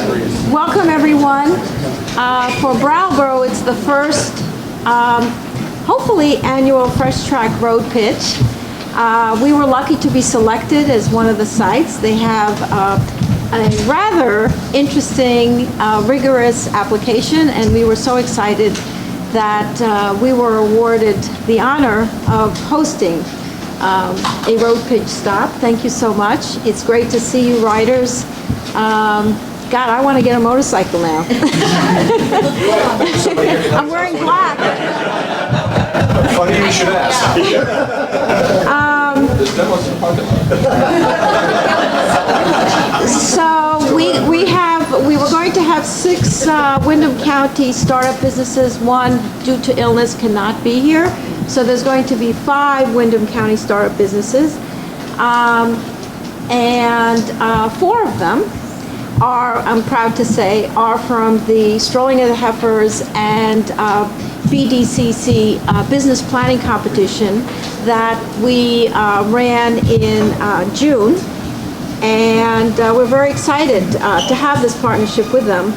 Welcome, everyone. For Brattleboro, it's the first, hopefully, annual FreshTrack road pitch. We were lucky to be selected as one of the sites. They have a rather interesting, rigorous application, and we were so excited that we were awarded the honor of hosting a road pitch stop. Thank you so much. It's great to see you riders. God, I want to get a motorcycle now. I'm wearing black. Funny you should ask. So we were going to have 6 Windham County startup businesses. One, due to illness, cannot be here. So there's going to be 5 Windham County startup businesses. And 4 of them are, I'm proud to say, are from the Strolling of the Heifers and BDCC business planning competition that we ran in June. And we're very excited to have this partnership with them.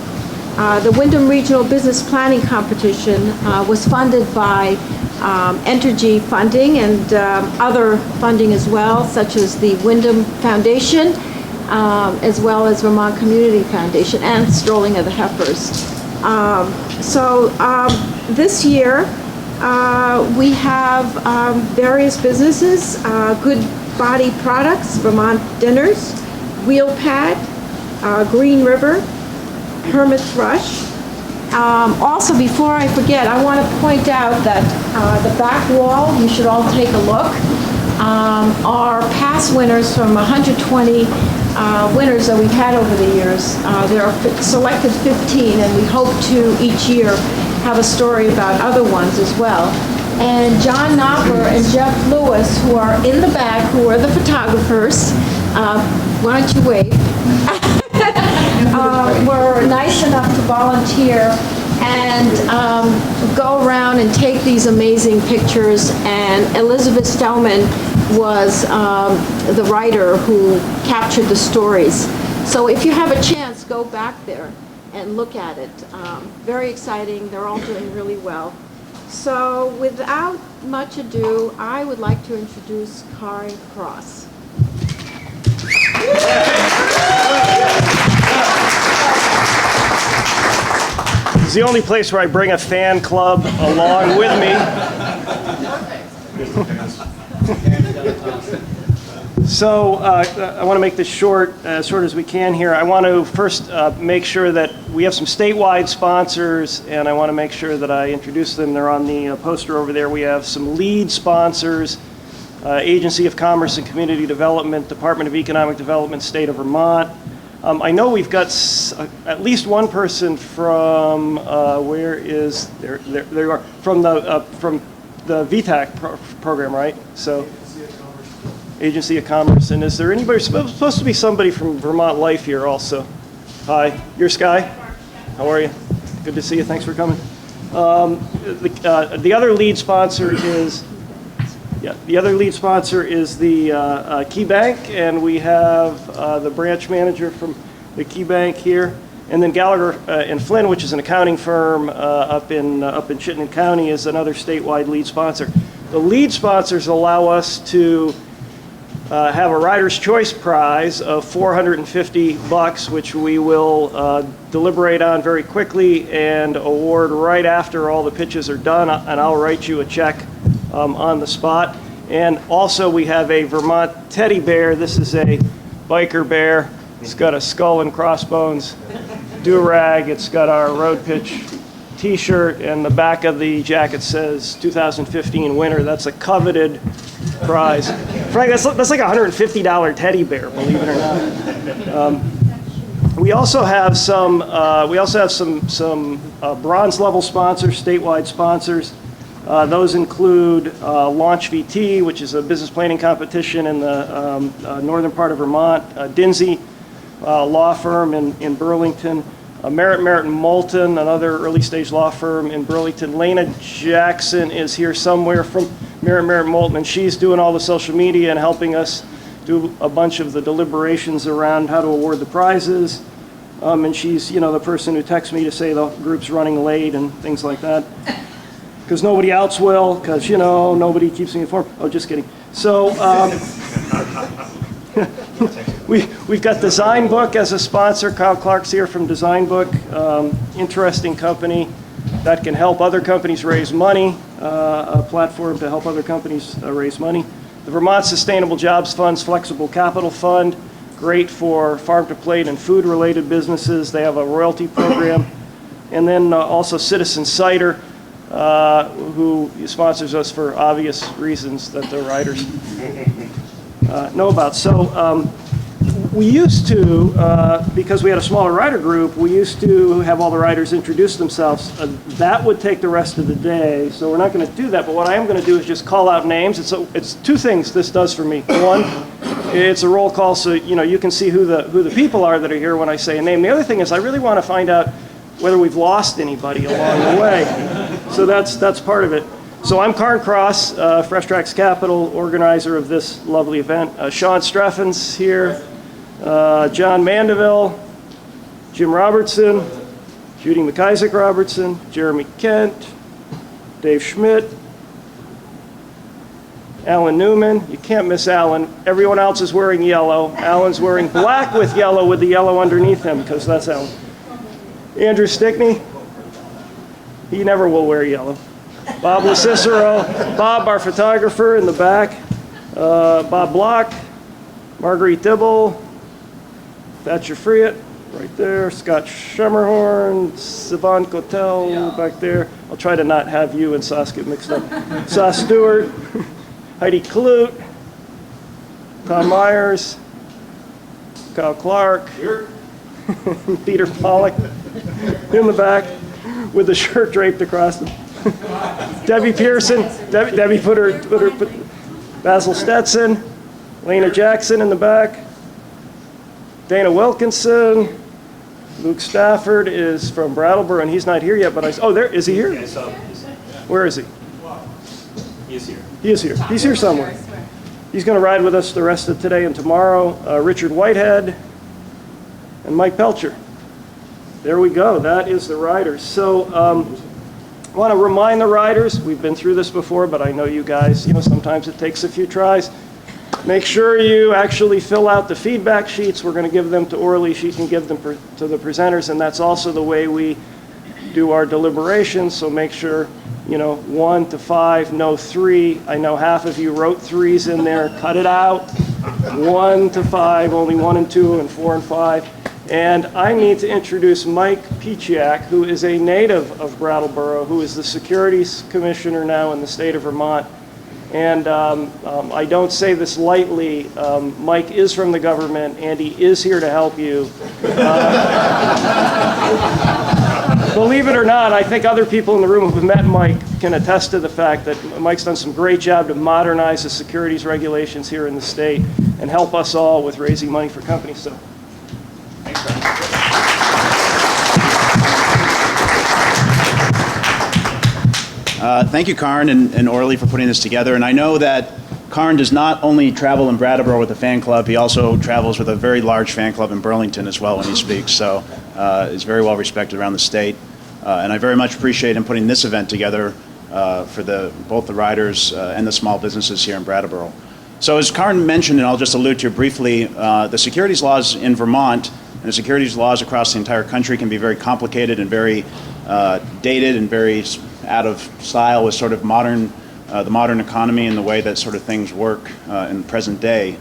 The Windham Regional Business Planning Competition was funded by Entergy funding and other funding as well, such as the Windham Foundation, as well as Vermont Community Foundation and Strolling of the Heifers. This year we have various businesses, Good Body Products, Vermont Dinners, Wheelpad, Green River, Hermit Thrush. Also, before I forget, I want to point out that the back wall, you should all take a look, are past winners from 120 winners that we've had over the years. There are selected 15, and we hope to each year have a story about other ones as well. And John Knopper and Jeff Lewis, who are in the back, who are the photographers, why don't you wave, were nice enough to volunteer and go around and take these amazing pictures. And Elizabeth Stellman was the writer who captured the stories. So if you have a chance, go back there and look at it. Very exciting. They're all doing really well. So without much ado, I would like to introduce Kari Cross. It's the only place where I bring a fan club along with me. So I want to make this short, as short as we can here. I want to first make sure that we have some statewide sponsors, and I want to make sure that I introduce them. They're on the poster over there. We have some lead sponsors, Agency of Commerce and Community Development, Department of Economic Development, State of Vermont. I know we've got at least one person from, where is, there you are, from the VTAC program, right? So, Agency of Commerce. And is there anybody, supposed to be somebody from Vermont Life here also? Hi, you're Sky? How are you? Good to see you, thanks for coming. The other lead sponsor is, the Key Bank, and we have the branch manager from the Key Bank here, and then Gallagher and Flynn, which is an accounting firm up in Chittenden County, is another statewide lead sponsor. The lead sponsors allow us to have a Rider's Choice Prize of $450, which we will deliberate on very quickly and award right after all the pitches are done, and I'll write you a check on the spot. And also we have a Vermont teddy bear. This is a biker bear. It's got a skull and crossbones do-rag. It's got our road pitch t-shirt, and the back of the jacket says 2015 winner. That's a coveted prize. Frank, that's like a $150 teddy bear, believe it or not. We also have some bronze level sponsors, statewide sponsors. Those include Launch VT, which is a business planning competition in the northern part of Vermont, Dinsey law firm in Burlington, Merritt Moulton, another early stage law firm in Burlington. Lena Jackson is here somewhere from Merritt Moulton, and she's doing all the social media and helping us do a bunch of the deliberations around how to award the prizes. And she's, the person who texts me to say the group's running late and things like that. Because nobody else will, because, nobody keeps me informed. Oh, just kidding. So we've got Design Book as a sponsor. Kyle Clark's here from Design Book. Interesting company that can help other companies raise money, a platform to help other companies raise money. The Vermont Sustainable Jobs Fund's Flexible Capital Fund, great for farm-to-plate and food-related businesses. They have a royalty program. And then also Citizen Cider, who sponsors us for obvious reasons that the riders know about. So we used to, because we had a smaller rider group, we used to have all the riders introduce themselves. That would take the rest of the day, so we're not going to do that. But what I am going to do is just call out names. It's two things this does for me. One, it's a roll call, so you can see who the people are that are here when I say a name. The other thing is I really want to find out whether we've lost anybody along the way. So that's part of it. So I'm Cairn Cross, FreshTracks Capital, organizer of this lovely event. Sean Streffen's here, John Mandeville, Jim Robertson, Judy McIsaac Robertson, Jeremy Kent, Dave Schmidt, Alan Newman. You can't miss Alan. Everyone else is wearing yellow. Alan's wearing black with the yellow underneath him, because that's Alan. Andrew Stickney, he never will wear yellow. Bob LaCicero, Bob, our photographer in the back, Bob Block, Marguerite Dibble, Thatcher Friet, right there, Scott Schemmerhorn, Sivan Kotel, back there. I'll try to not have you and Saskia mixed up. Sas Stewart, Heidi Klute, Tom Myers, Kyle Clark, Peter Pollock in the back with the shirt draped across him. Debbie Pearson, Debbie put Basil Stetson, Lena Jackson in the back, Dana Wilkinson, Luke Stafford is from Brattleboro, and he's not here yet, but is he here? Where is he? He is here. He is here. He's here somewhere. He's going to ride with us the rest of today and tomorrow. Richard Whitehead and Mike Pelcher. There we go. That is the riders. So I want to remind the riders, we've been through this before, but I know you guys, sometimes it takes a few tries. Make sure you actually fill out the feedback sheets. We're going to give them to Orly. She can give them to the presenters, and that's also the way we do our deliberations. So make sure, 1 to 5, no 3. I know half of you wrote 3s in there. Cut it out. 1 to 5, only 1 and 2, and 4 and 5. And I need to introduce Mike Pieciak, who is a native of Brattleboro, who is the Securities Commissioner now in the state of Vermont. And I don't say this lightly. Mike is from the government, and he is here to help you. Believe it or not, I think other people in the room who have met Mike can attest to the fact that Mike's done some great job to modernize the securities regulations here in the state and help us all with raising money for companies. So, thanks, Brian. Thank you, Cairn and Orly, for putting this together. And I know that Cairn does not only travel in Brattleboro with a fan club, he also travels with a very large fan club in Burlington as well when he speaks. So he's very well respected around the state. And I very much appreciate him putting this event together for both the riders and the small businesses here in Brattleboro. So as Cairn mentioned, and I'll just allude to it briefly, the securities laws in Vermont and the securities laws across the entire country can be very complicated and very dated and very out of style with sort of the modern economy and the way that sort of things work in the present day.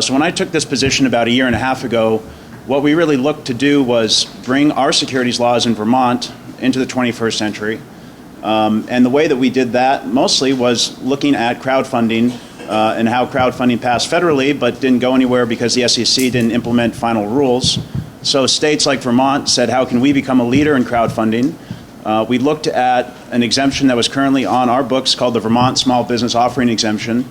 So when I took this position about a year and a half ago, what we really looked to do was bring our securities laws in Vermont into the 21st century. And the way that we did that mostly was looking at crowdfunding and how crowdfunding passed federally but didn't go anywhere because the SEC didn't implement final rules. So states like Vermont said, how can we become a leader in crowdfunding? We looked at an exemption that was currently on our books called the Vermont Small Business Offering Exemption.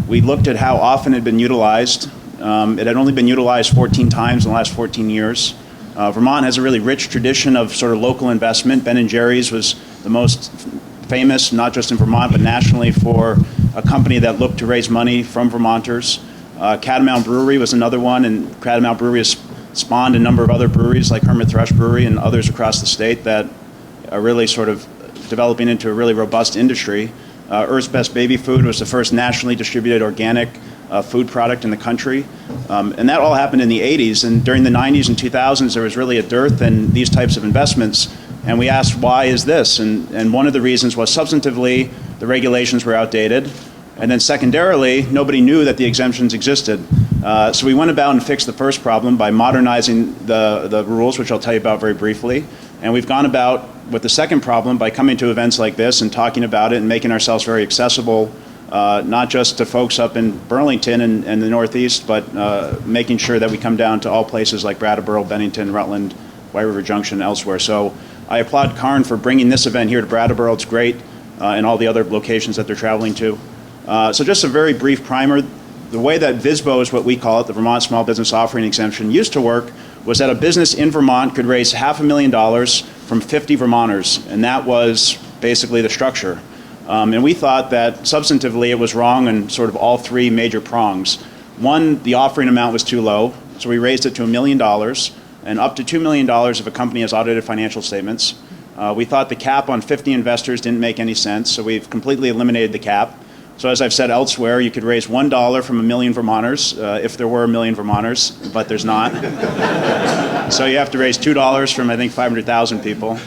We looked at how often it had been utilized. It had only been utilized 14 times in the last 14 years. Vermont has a really rich tradition of sort of local investment. Ben & Jerry's was the most famous, not just in Vermont, but nationally, for a company that looked to raise money from Vermonters. Catamount Brewery was another one, and Catamount Brewery is spawned a number of other breweries like Hermit Thrush Brewery and others across the state that are really sort of developing into a really robust industry. Earth's Best Baby Food was the first nationally distributed organic food product in the country. And that all happened in the 80s. And during the 90s and 2000s, there was really a dearth in these types of investments. And we asked, why is this? And one of the reasons was substantively, the regulations were outdated. And then secondarily, nobody knew that the exemptions existed. So we went about and fixed the first problem by modernizing the rules, which I'll tell you about very briefly. And we've gone about with the second problem by coming to events like this and talking about it and making ourselves very accessible, not just to folks up in Burlington and the Northeast, but making sure that we come down to all places like Brattleboro, Bennington, Rutland, White River Junction, and elsewhere. So I applaud Cairn for bringing this event here to Brattleboro. It's great, and all the other locations that they're traveling to. So just a very brief primer. The way that VSBO is what we call it, the Vermont Small Business Offering Exemption, used to work was that a business in Vermont could raise $500,000 from 50 Vermonters, and that was basically the structure. And we thought that substantively it was wrong in sort of all three major prongs. One, the offering amount was too low, so we raised it to $1 million, and up to $2 million if a company has audited financial statements. We thought the cap on 50 investors didn't make any sense, so we've completely eliminated the cap. So as I've said elsewhere, you could raise $1 from 1 million Vermonters, if there were 1 million Vermonters, but there's not. So you have to raise $2 from, I think, 500,000 people.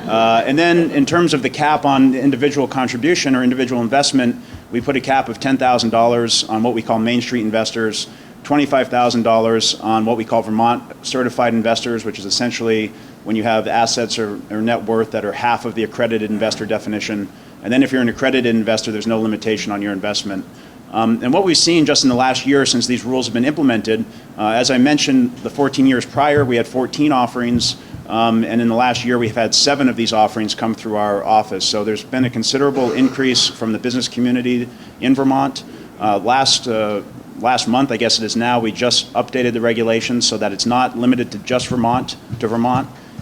And then in terms of the cap on individual contribution or individual investment, we put a cap of $10,000 on what we call Main Street investors, $25,000 on what we call Vermont certified investors, which is essentially when you have assets or net worth that are half of the accredited investor definition. And then if you're an accredited investor, there's no limitation on your investment. And what we've seen just in the last year since these rules have been implemented, as I mentioned, the 14 years prior, we had 14 offerings. And in the last year, we've had 7 of these offerings come through our office. So there's been a considerable increase from the business community in Vermont. Last month, I guess it is now, we just updated the regulations so that it's not limited to just Vermont.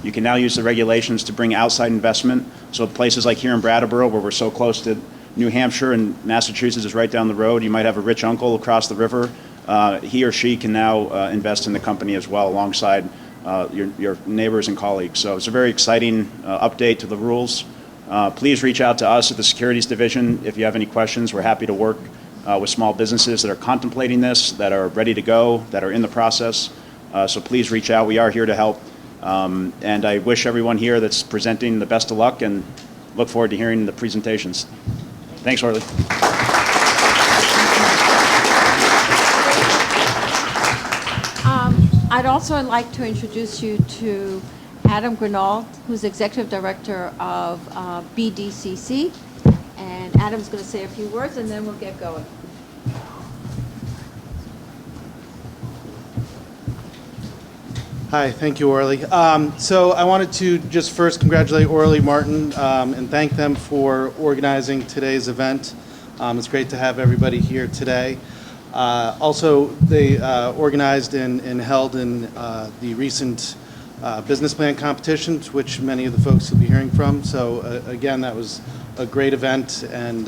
You can now use the regulations to bring outside investment. So places like here in Brattleboro, where we're so close to New Hampshire and Massachusetts is right down the road, you might have a rich uncle across the river. He or she can now invest in the company as well alongside your neighbors and colleagues. So it's a very exciting update to the rules. Please reach out to us at the Securities Division if you have any questions. We're happy to work with small businesses that are contemplating this, that are ready to go, that are in the process. So please reach out. We are here to help. And I wish everyone here that's presenting the best of luck and look forward to hearing the presentations. Thanks, Orly. I'd also like to introduce you to Adam Grinold, who's Executive Director of BDCC. And Adam's going to say a few words, and then we'll get going. Hi, thank you, Orly. So I wanted to just first congratulate Orly, Martin, and thank them for organizing today's event. It's great to have everybody here today. Also, they organized and held in the recent business plan competitions, which many of the folks will be hearing from. So again, that was a great event, and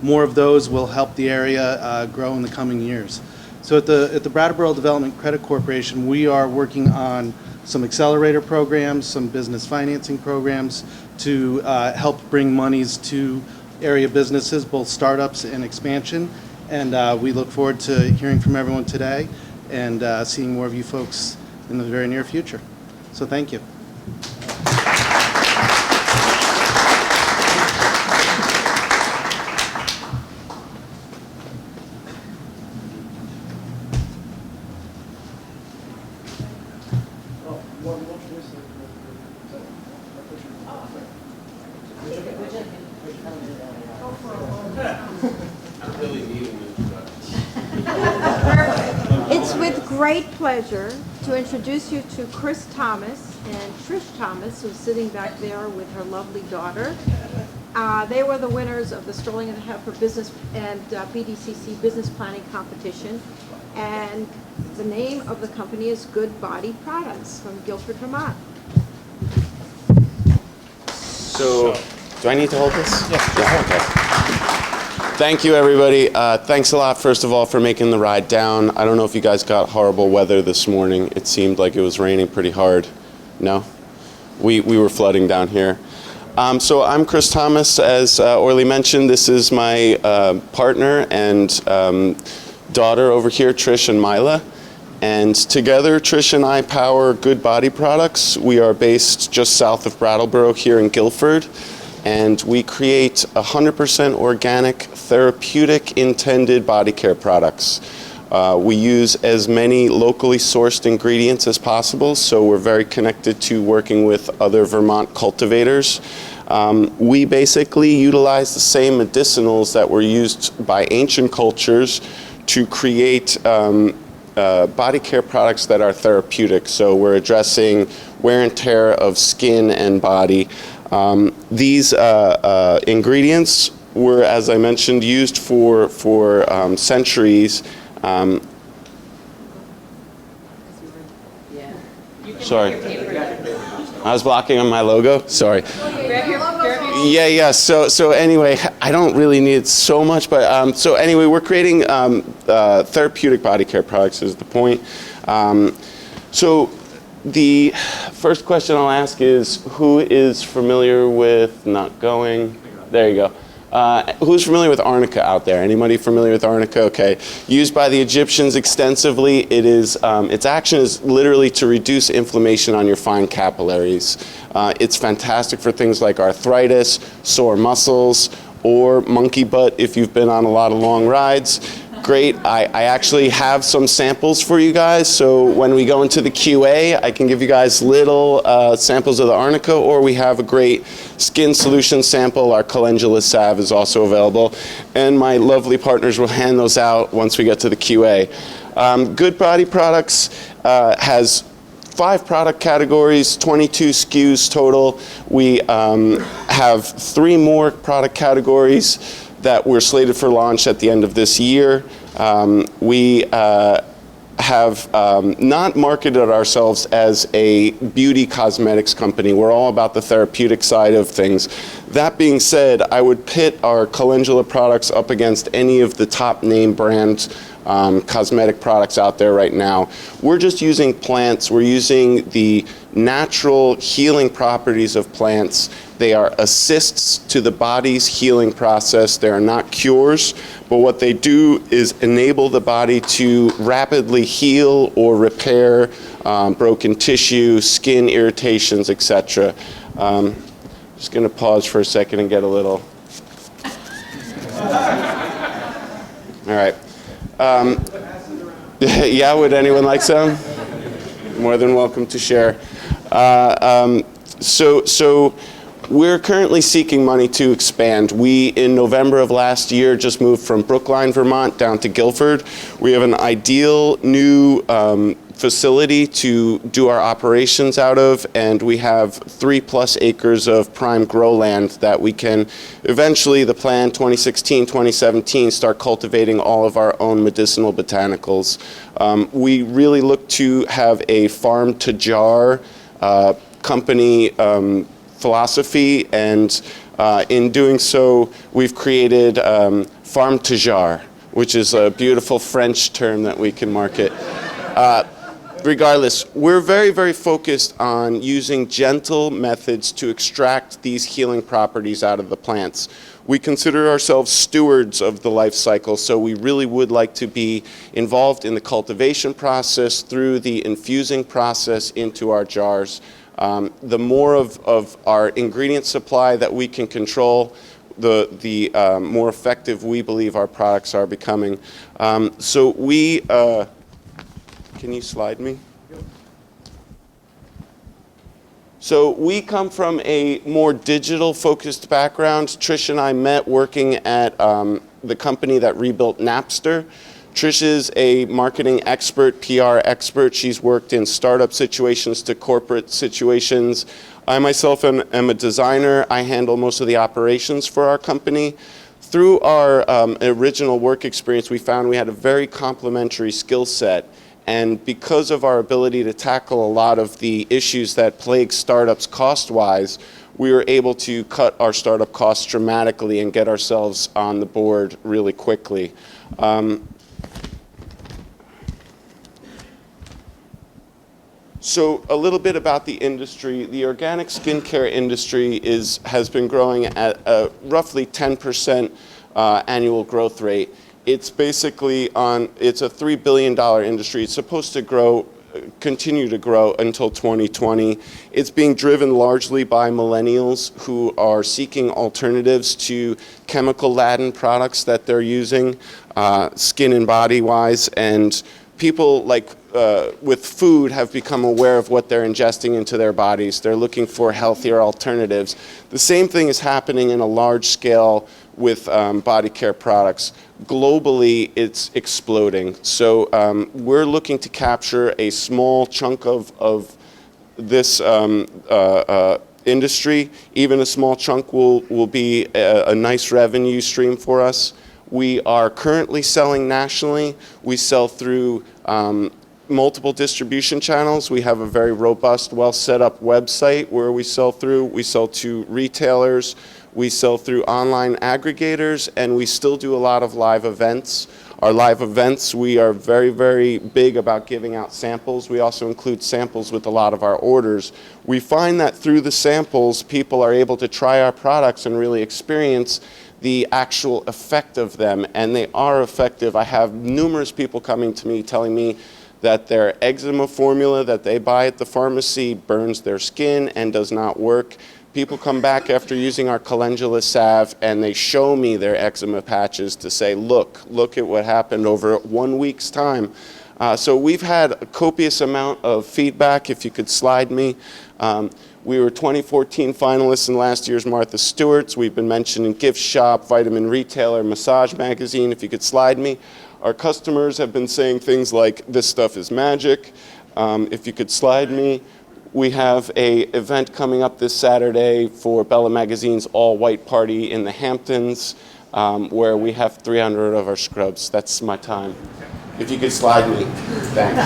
more of those will help the area grow in the coming years. So at the Brattleboro Development Credit Corporation, we are working on some accelerator programs, some business financing programs to help bring monies to area businesses, both startups and expansion. And we look forward to hearing from everyone today and seeing more of you folks in the very near future. So thank you. It's with great pleasure to introduce you to Chris Thomas and Trish Thomas, who's sitting back there with her lovely daughter. They were the winners of the Strolling and Heifer Business and BDCC Business Planning Competition. And the name of the company is Good Body Products from Guilford, Vermont. So, do I need to hold this? Yeah. Okay. Thank you, everybody. Thanks a lot, first of all, for making the ride down. I don't know if you guys got horrible weather this morning. It seemed like it was raining pretty hard. No? We were flooding down here. So I'm Chris Thomas. As Orly mentioned, this is my partner and daughter over here, Trish and Mila. And together, Trish and I power Good Body Products. We are based just south of Brattleboro here in Guilford. And we create 100% organic, therapeutic intended body care products. We use as many locally sourced ingredients as possible, so we're very connected to working with other Vermont cultivators. We basically utilize the same medicinals that were used by ancient cultures to create body care products that are therapeutic. So we're addressing wear and tear of skin and body. These ingredients were, as I mentioned, used for centuries. Sorry. I was blocking on my logo. Sorry. Yeah. So anyway, I don't really need so much, but so anyway, we're creating therapeutic body care products is the point. So the first question I'll ask is, who is familiar with, not going, there you go. Who's familiar with arnica out there? Anybody familiar with arnica? Okay. Used by the Egyptians extensively. It is, its action is literally to reduce inflammation on your fine capillaries. It's fantastic for things like arthritis, sore muscles, or monkey butt if you've been on a lot of long rides. Great. I actually have some samples for you guys, so when we go into the QA, I can give you guys little samples of the arnica, or we have a great skin solution sample. Our calendula salve is also available, and my lovely partners will hand those out once we get to the QA. Good Body Products has 5 product categories, 22 SKUs total. We have 3 more product categories that we're slated for launch at the end of this year. We have not marketed ourselves as a beauty cosmetics company. We're all about the therapeutic side of things. That being said, I would pit our calendula products up against any of the top name brand cosmetic products out there right now. We're just using plants. We're using the natural healing properties of plants. They are assists to the body's healing process. They are not cures, but what they do is enable the body to rapidly heal or repair broken tissue, skin irritations, etc. Just going to pause for a second and get a little. All right. Yeah, would anyone like some? More than welcome to share. So we're currently seeking money to expand. We, in November of last year, just moved from Brookline, Vermont, down to Guilford. We have an ideal new facility to do our operations out of, and we have 3+ acres of prime grow land that we can eventually, the plan 2016, 2017, start cultivating all of our own medicinal botanicals. We really look to have a farm to jar company philosophy, and in doing so, we've created farm to jar, which is a beautiful French term that we can market. Regardless, we're very, very focused on using gentle methods to extract these healing properties out of the plants. We consider ourselves stewards of the life cycle, so we really would like to be involved in the cultivation process through the infusing process into our jars. The more of our ingredient supply that we can control, the more effective we believe our products are becoming. So we, can you slide me? So we come from a more digital focused background. Trish and I met working at the company that rebuilt Napster. Trish is a marketing expert, PR expert. She's worked in startup situations to corporate situations. I myself am a designer. I handle most of the operations for our company. Through our original work experience, we found we had a very complementary skill set. And because of our ability to tackle a lot of the issues that plague startups cost-wise, we were able to cut our startup costs dramatically and get ourselves on the board really quickly. So a little bit about the industry. The organic skincare industry has been growing at a roughly 10% annual growth rate. It's basically it's a $3 billion industry. It's supposed to continue to grow until 2020. It's being driven largely by millennials who are seeking alternatives to chemical-laden products that they're using, skin and body-wise, and people with food have become aware of what they're ingesting into their bodies. They're looking for healthier alternatives. The same thing is happening in a large scale with body care products. Globally, it's exploding. So we're looking to capture a small chunk of this industry. Even a small chunk will be a nice revenue stream for us. We are currently selling nationally. We sell through multiple distribution channels. We have a very robust, well set up website where we sell through. We sell to retailers, we sell through online aggregators, and we still do a lot of live events. Our live events, we are very, very big about giving out samples. We also include samples with a lot of our orders. We find that through the samples, people are able to try our products and really experience the actual effect of them, and they are effective. I have numerous people coming to me telling me that their eczema formula that they buy at the pharmacy burns their skin and does not work. People come back after using our calendula salve and they show me their eczema patches to say, look at what happened over 1 week's time. So we've had a copious amount of feedback. If you could slide me. We were 2014 finalists in last year's Martha Stewart's. We've been mentioned in Gift Shop, Vitamin Retailer, Massage Magazine. If you could slide me. Our customers have been saying things like, this stuff is magic. If you could slide me. We have an event coming up this Saturday for Bella Magazine's all-white party in the Hamptons, where we have 300 of our scrubs. That's my time. If you could slide me. Thanks.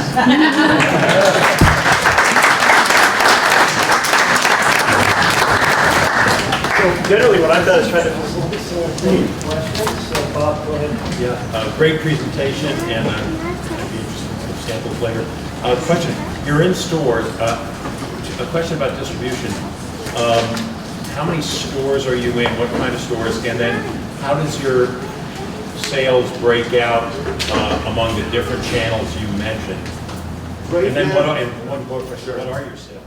Generally, what I've done is try to facilitate questions. So, Bob, go ahead. Yeah, great presentation, and I'd be interested in some samples later. Question: you're in stores. A question about distribution. How many stores are you in? What kind of stores? And then, how does your sales break out among the different channels you mentioned? Right and then, now, one more question: what are your sales?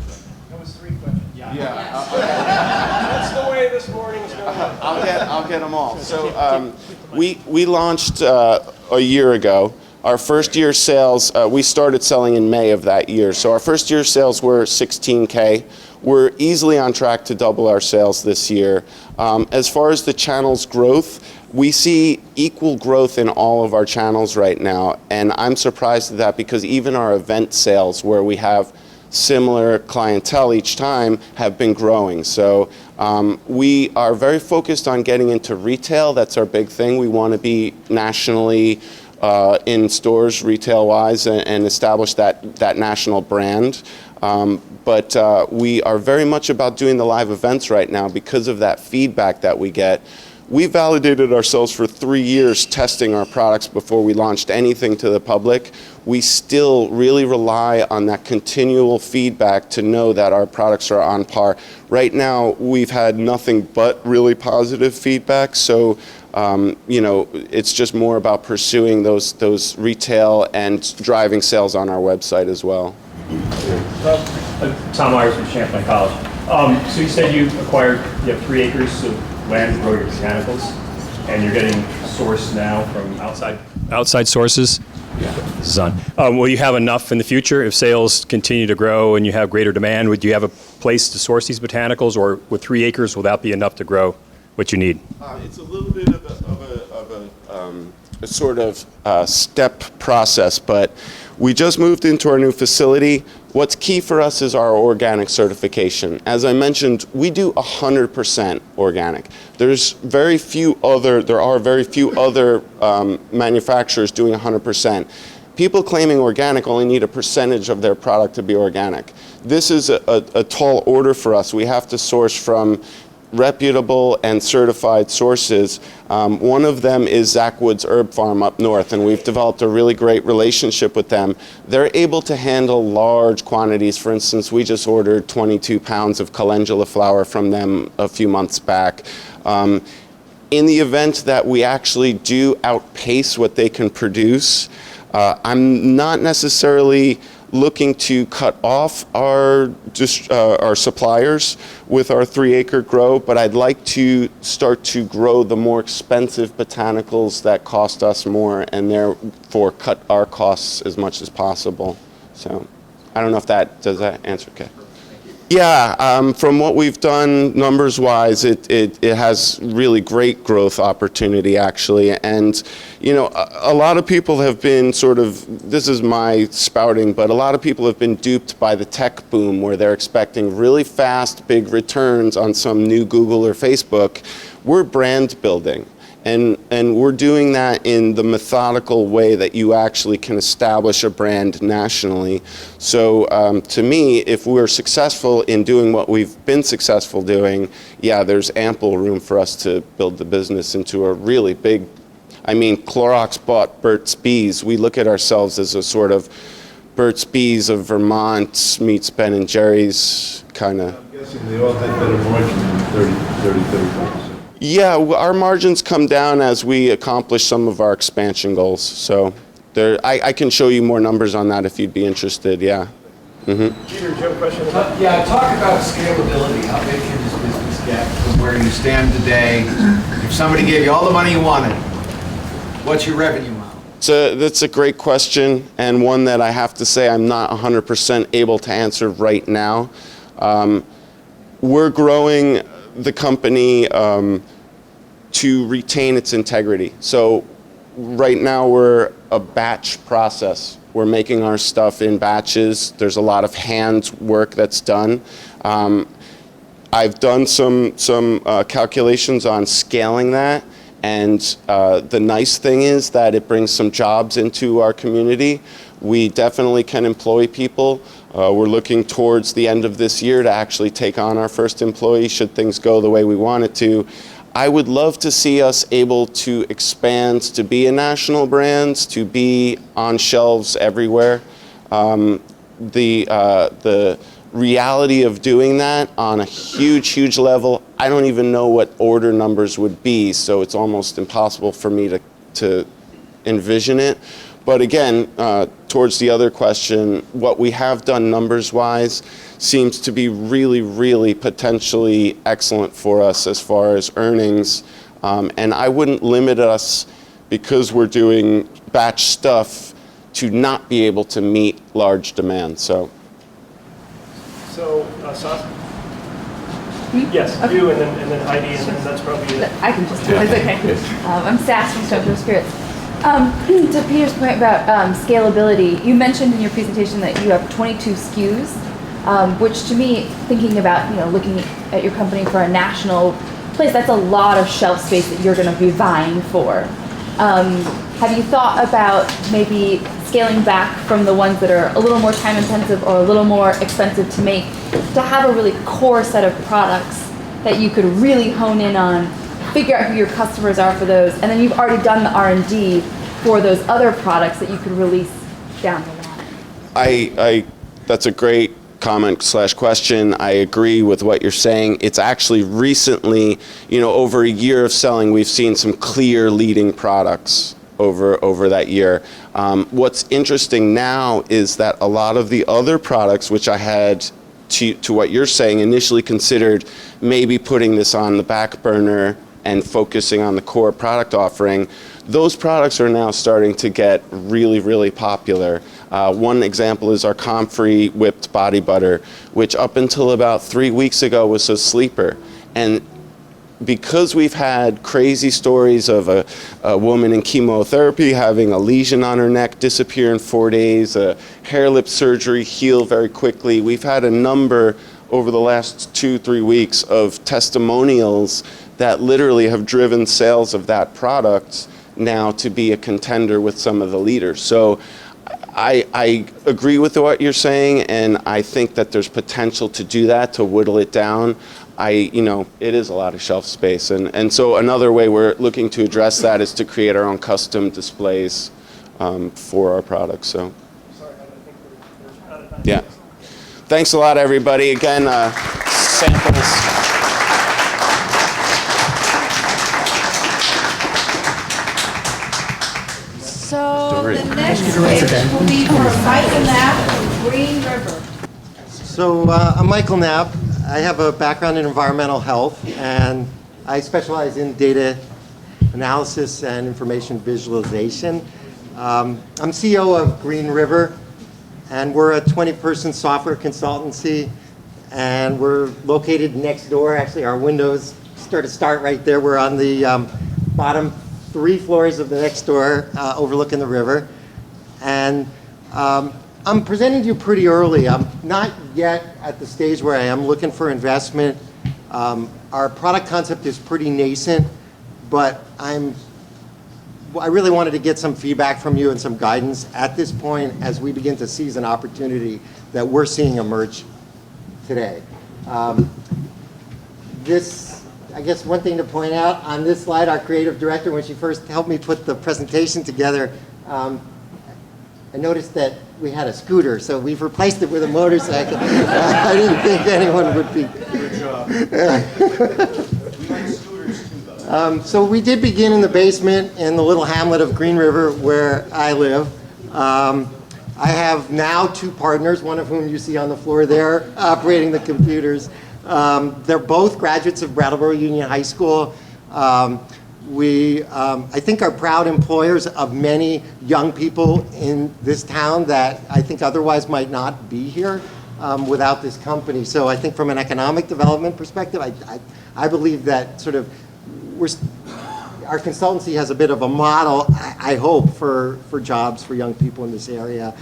That was 3 questions. Yeah. That's the way this morning is going. I'll get them all. So we launched a year ago. Our first year sales, we started selling in May of that year. So our first year sales were $16K. We're easily on track to double our sales this year. As far as the channel's growth, we see equal growth in all of our channels right now. And I'm surprised at that because even our event sales, where we have similar clientele each time, have been growing. So we are very focused on getting into retail. That's our big thing. We want to be nationally in stores retail-wise and establish that national brand. But we are very much about doing the live events right now because of that feedback that we get. We validated ourselves for 3 years testing our products before we launched anything to the public. We still really rely on that continual feedback to know that our products are on par. Right now, we've had nothing but really positive feedback. So, it's just more about pursuing those retail and driving sales on our website as well. Tom Myers from Champlain College. So you said you have 3 acres of land to grow your botanicals, and you're getting sourced now from outside sources. Yeah. This is on. Will you have enough in the future if sales continue to grow and you have greater demand? Would you have a place to source these botanicals, or with 3 acres, will that be enough to grow what you need? It's a little bit of a sort of step process, but we just moved into our new facility. What's key for us is our organic certification. As I mentioned, we do 100% organic. There are very few other manufacturers doing 100%. People claiming organic only need a percentage of their product to be organic. this is a tall order for us. We have to source from reputable and certified sources. One of them is Zach Wood's Herb Farm up north, and we've developed a really great relationship with them. They're able to handle large quantities. For instance, we just ordered 22 pounds of calendula flower from them a few months back. In the event that we actually do outpace what they can produce, I'm not necessarily looking to cut off our suppliers with our 3-acre grow, but I'd like to start to grow the more expensive botanicals that cost us more and therefore cut our costs as much as possible. So I don't know if does that answer okay? Yeah, from what we've done numbers-wise, it has really great growth opportunity, actually. And, you know, a lot of people have been sort of, this is my spouting, but a lot of people have been duped by the tech boom where they're expecting really fast, big returns on some new Google or Facebook. We're brand building. And we're doing that in the methodical way that you actually can establish a brand nationally. So to me, if we're successful in doing what we've been successful doing, yeah, there's ample room for us to build the business into a really big, I mean, Clorox bought Burt's Bees. We look at ourselves as a sort of Burt's Bees of Vermont meets Ben & Jerry's kind of. I'm guessing they all had better margin than 35%. Yeah, our margins come down as we accomplish some of our expansion goals. So I can show you more numbers on that if you'd be interested, yeah. Peter, do you have a question? Yeah, talk about scalability. How big can this business get from where you stand today? If somebody gave you all the money you wanted, what's your revenue model? So that's a great question, and one that I have to say I'm not 100% able to answer right now. We're growing the company to retain its integrity. So right now we're a batch process. We're making our stuff in batches. There's a lot of hand work that's done. I've done some calculations on scaling that, and the nice thing is that it brings some jobs into our community. We definitely can employ people. We're looking towards the end of this year to actually take on our first employee should things go the way we want it to. I would love to see us able to expand to be a national brand, to be on shelves everywhere. The reality of doing that on a huge level, I don't even know what order numbers would be, so it's almost impossible for me to envision it. But again, towards the other question, what we have done numbers-wise seems to be really potentially excellent for us as far as earnings. And I wouldn't limit us, because we're doing batch stuff, to not be able to meet large demand. So Sasha? Yes, okay. You and then Heidi, and then that's probably it. I can just do it. It's okay. I'm Sass from Stone Spirits. To Peter's point about scalability, you mentioned in your presentation that you have 22 SKUs, which to me, thinking about looking at your company for a national place, that's a lot of shelf space that you're going to be vying for. Have you thought about maybe scaling back from the ones that are a little more time intensive or a little more expensive to make, to have a really core set of products that you could really hone in on, figure out who your customers are for those, and then you've already done the R&D for those other products that you could release down the line? That's a great comment/question. I agree with what you're saying. It's actually recently, over a year of selling, we've seen some clear leading products over that year. What's interesting now is that a lot of the other products, which I had, to what you're saying, initially considered maybe putting this on the back burner and focusing on the core product offering, those products are now starting to get really popular. One example is our comfrey whipped body butter, which up until about 3 weeks ago was a sleeper. And because we've had crazy stories of a woman in chemotherapy having a lesion on her neck disappear in 4 days, a hair lip surgery heal very quickly, we've had a number over the last 2-3 weeks of testimonials that literally have driven sales of that product now to be a contender with some of the leaders. So I agree with what you're saying, and I think that there's potential to do that, to whittle it down. It is a lot of shelf space, and so another way we're looking to address that is to create our own custom displays for our products. So, yeah. Thanks a lot, everybody. Again, samples. So the next pitch will be for Michael Knapp of Green River. So I'm Michael Knapp. I have a background in environmental health, and I specialize in data analysis and information visualization. I'm CEO of Green River, and we're a 20-person software consultancy, and we're located next door. Actually, our windows start right there. We're on the bottom 3 floors of the next door, overlooking the river. And I'm presenting to you pretty early. I'm not yet at the stage where I am looking for investment. Our product concept is pretty nascent, but I really wanted to get some feedback from you and some guidance at this point as we begin to seize an opportunity that we're seeing emerge today. I guess one thing to point out on this slide, our creative director, when she first helped me put the presentation together, I noticed that we had a scooter, so we've replaced it with a motorcycle. I didn't think anyone would be. Good job. We like scooters too, though. So we did begin in the basement in the little hamlet of Green River, where I live. I have now 2 partners, one of whom you see on the floor there, operating the computers. They're both graduates of Brattleboro Union High School. I think, are proud employers of many young people in this town that I think otherwise might not be here without this company. So I think from an economic development perspective, I believe that sort of our consultancy has a bit of a model, I hope, for jobs for young people in this area.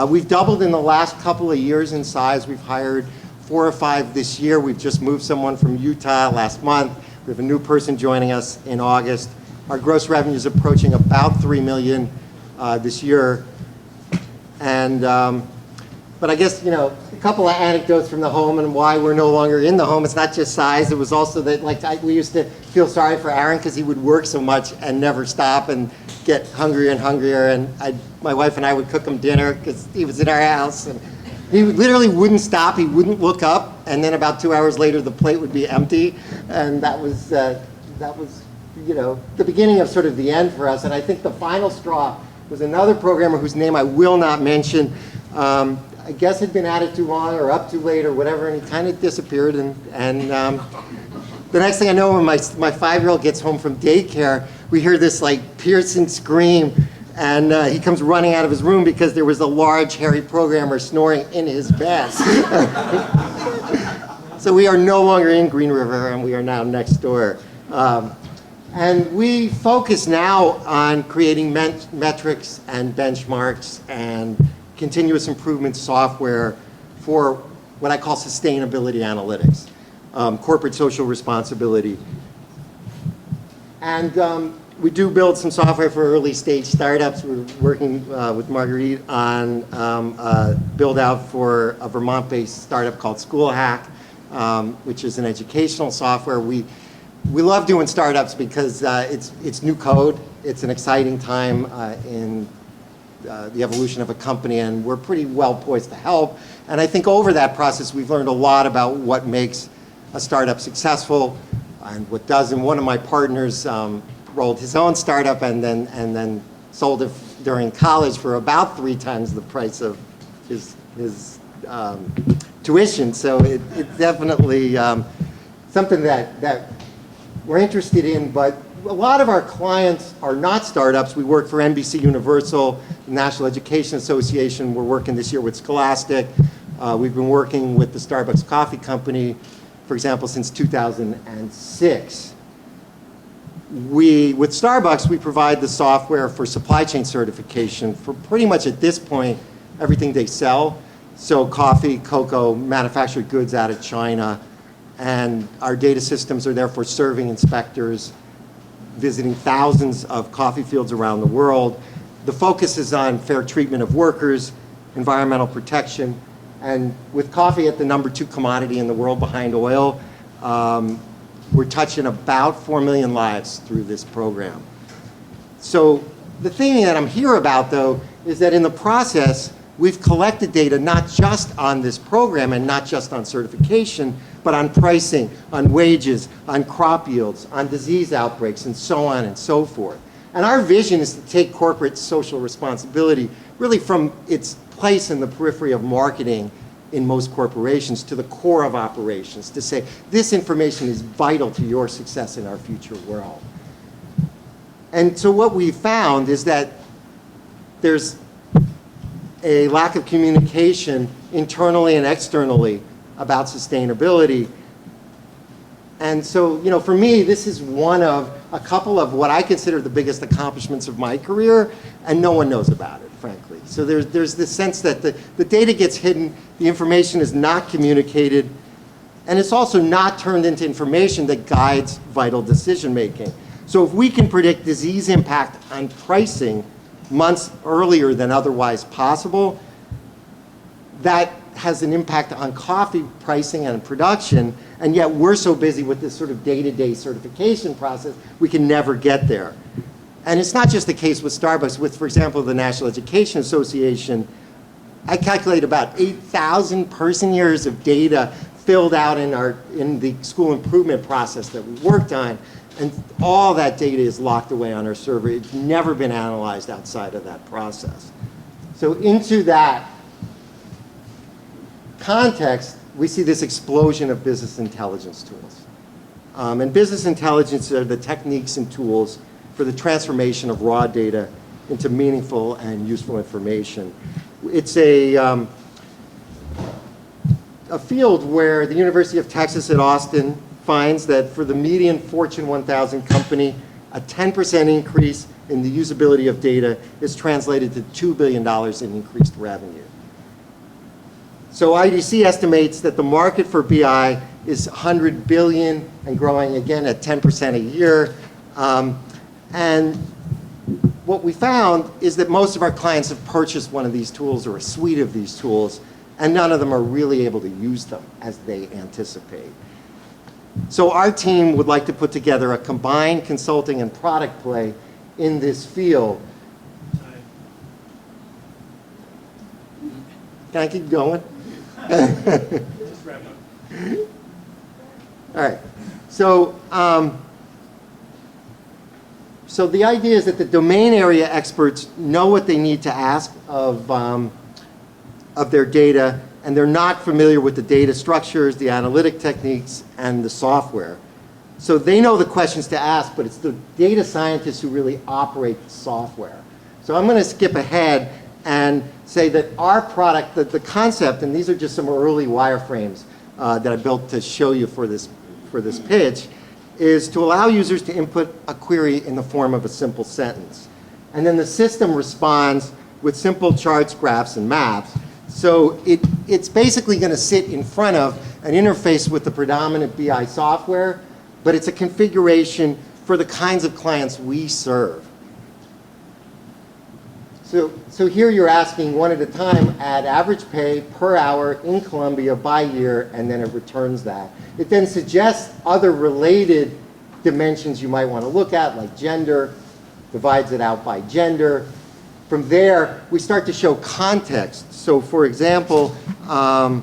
We've doubled in the last couple of years in size. We've hired 4 or 5 this year. We've just moved someone from Utah last month. We have a new person joining us in August. Our gross revenue is approaching about $3 million this year. And, but I guess, a couple of anecdotes from the home and why we're no longer in the home. It's not just size. It was also that, we used to feel sorry for Aaron because he would work so much and never stop and get hungrier and hungrier. And my wife and I would cook him dinner because he was in our house. And he literally wouldn't stop. He wouldn't look up, and then about 2 hours later, the plate would be empty, and that was the beginning of sort of the end for us. And I think the final straw was another programmer whose name I will not mention. I guess had been at it too long or up too late or whatever, and he kind of disappeared. And the next thing I know, when my 5-year-old gets home from daycare, we hear this piercing scream. And he comes running out of his room because there was a large, hairy programmer snoring in his bed. So we are no longer in Green River, and we are now next door. And we focus now on creating metrics and benchmarks and continuous improvement software for what I call sustainability analytics, corporate social responsibility. And we do build some software for early stage startups. We're working with Marguerite on a build out for a Vermont-based startup called School Hack, which is an educational software. We love doing startups because it's new code. It's an exciting time in the evolution of a company, and we're pretty well poised to help. And I think over that process, we've learned a lot about what makes a startup successful and what doesn't. One of my partners rolled his own startup and then sold it during college for about 3 times the price of his tuition. So it's definitely something that we're interested in. But a lot of our clients are not startups. We work for NBC Universal, the National Education Association. We're working this year with Scholastic. We've been working with the Starbucks Coffee Company, for example, since 2006. With Starbucks, we provide the software for supply chain certification for pretty much at this point everything they sell. So coffee, cocoa, manufactured goods out of China. And our data systems are therefore serving inspectors, visiting thousands of coffee fields around the world. the focus is on fair treatment of workers, environmental protection, and with coffee at the #2 commodity in the world behind oil, we're touching about 4 million lives through this program. So the thing that I'm here about, though, is that in the process, we've collected data not just on this program and not just on certification, but on pricing, on wages, on crop yields, on disease outbreaks, and so on and so forth. And our vision is to take corporate social responsibility really from its place in the periphery of marketing in most corporations to the core of operations, to say this information is vital to your success in our future world. And so what we found is that there's a lack of communication internally and externally about sustainability. And so, you know, for me, this is one of a couple of what I consider the biggest accomplishments of my career, and no one knows about it, frankly. So there's this sense that the data gets hidden, the information is not communicated, and it's also not turned into information that guides vital decision making. So if we can predict disease impact on pricing months earlier than otherwise possible, that has an impact on coffee pricing and production, and yet we're so busy with this sort of day-to-day certification process, we can never get there. And it's not just the case with Starbucks. With, for example, the National Education Association, I calculate about 8,000 person years of data filled out in the school improvement process that we worked on, and all that data is locked away on our server. It's never been analyzed outside of that process. So into that context, we see this explosion of business intelligence tools. And business intelligence are the techniques and tools for the transformation of raw data into meaningful and useful information. It's a field where the University of Texas at Austin finds that for the median Fortune 1000 company, a 10% increase in the usability of data is translated to $2 billion in increased revenue. So IDC estimates that the market for BI is $100 billion and growing again at 10% a year. And what we found is that most of our clients have purchased one of these tools or a suite of these tools, and none of them are really able to use them as they anticipate. So our team would like to put together a combined consulting and product play in this field. Can I keep going? All right. So, so the idea is that the domain area experts know what they need to ask of their data, and they're not familiar with the data structures, the analytic techniques, and the software. So they know the questions to ask, but it's the data scientists who really operate the software. So I'm going to skip ahead and say that our product, the concept, and these are just some early wireframes that I built to show you for this pitch, is to allow users to input a query in the form of a simple sentence. And then the system responds with simple charts, graphs, and maps. So it's basically going to sit in front of an interface with the predominant BI software, but it's a configuration for the kinds of clients we serve. So here you're asking one at a time, add average pay per hour in Columbia by year, and then it returns that. It then suggests other related dimensions you might want to look at, like gender, divides it out by gender. From there, we start to show context. So for example, the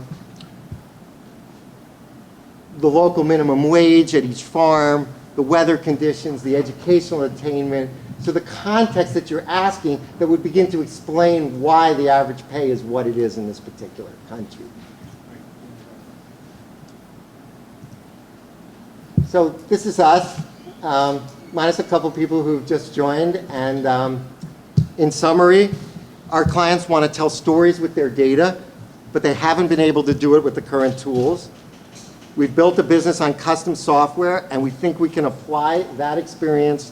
local minimum wage at each farm, the weather conditions, the educational attainment. So the context that you're asking that would begin to explain why the average pay is what it is in this particular country. So this is us, minus a couple people who've just joined. And in summary, our clients want to tell stories with their data, but they haven't been able to do it with the current tools. We've built a business on custom software, and we think we can apply that experience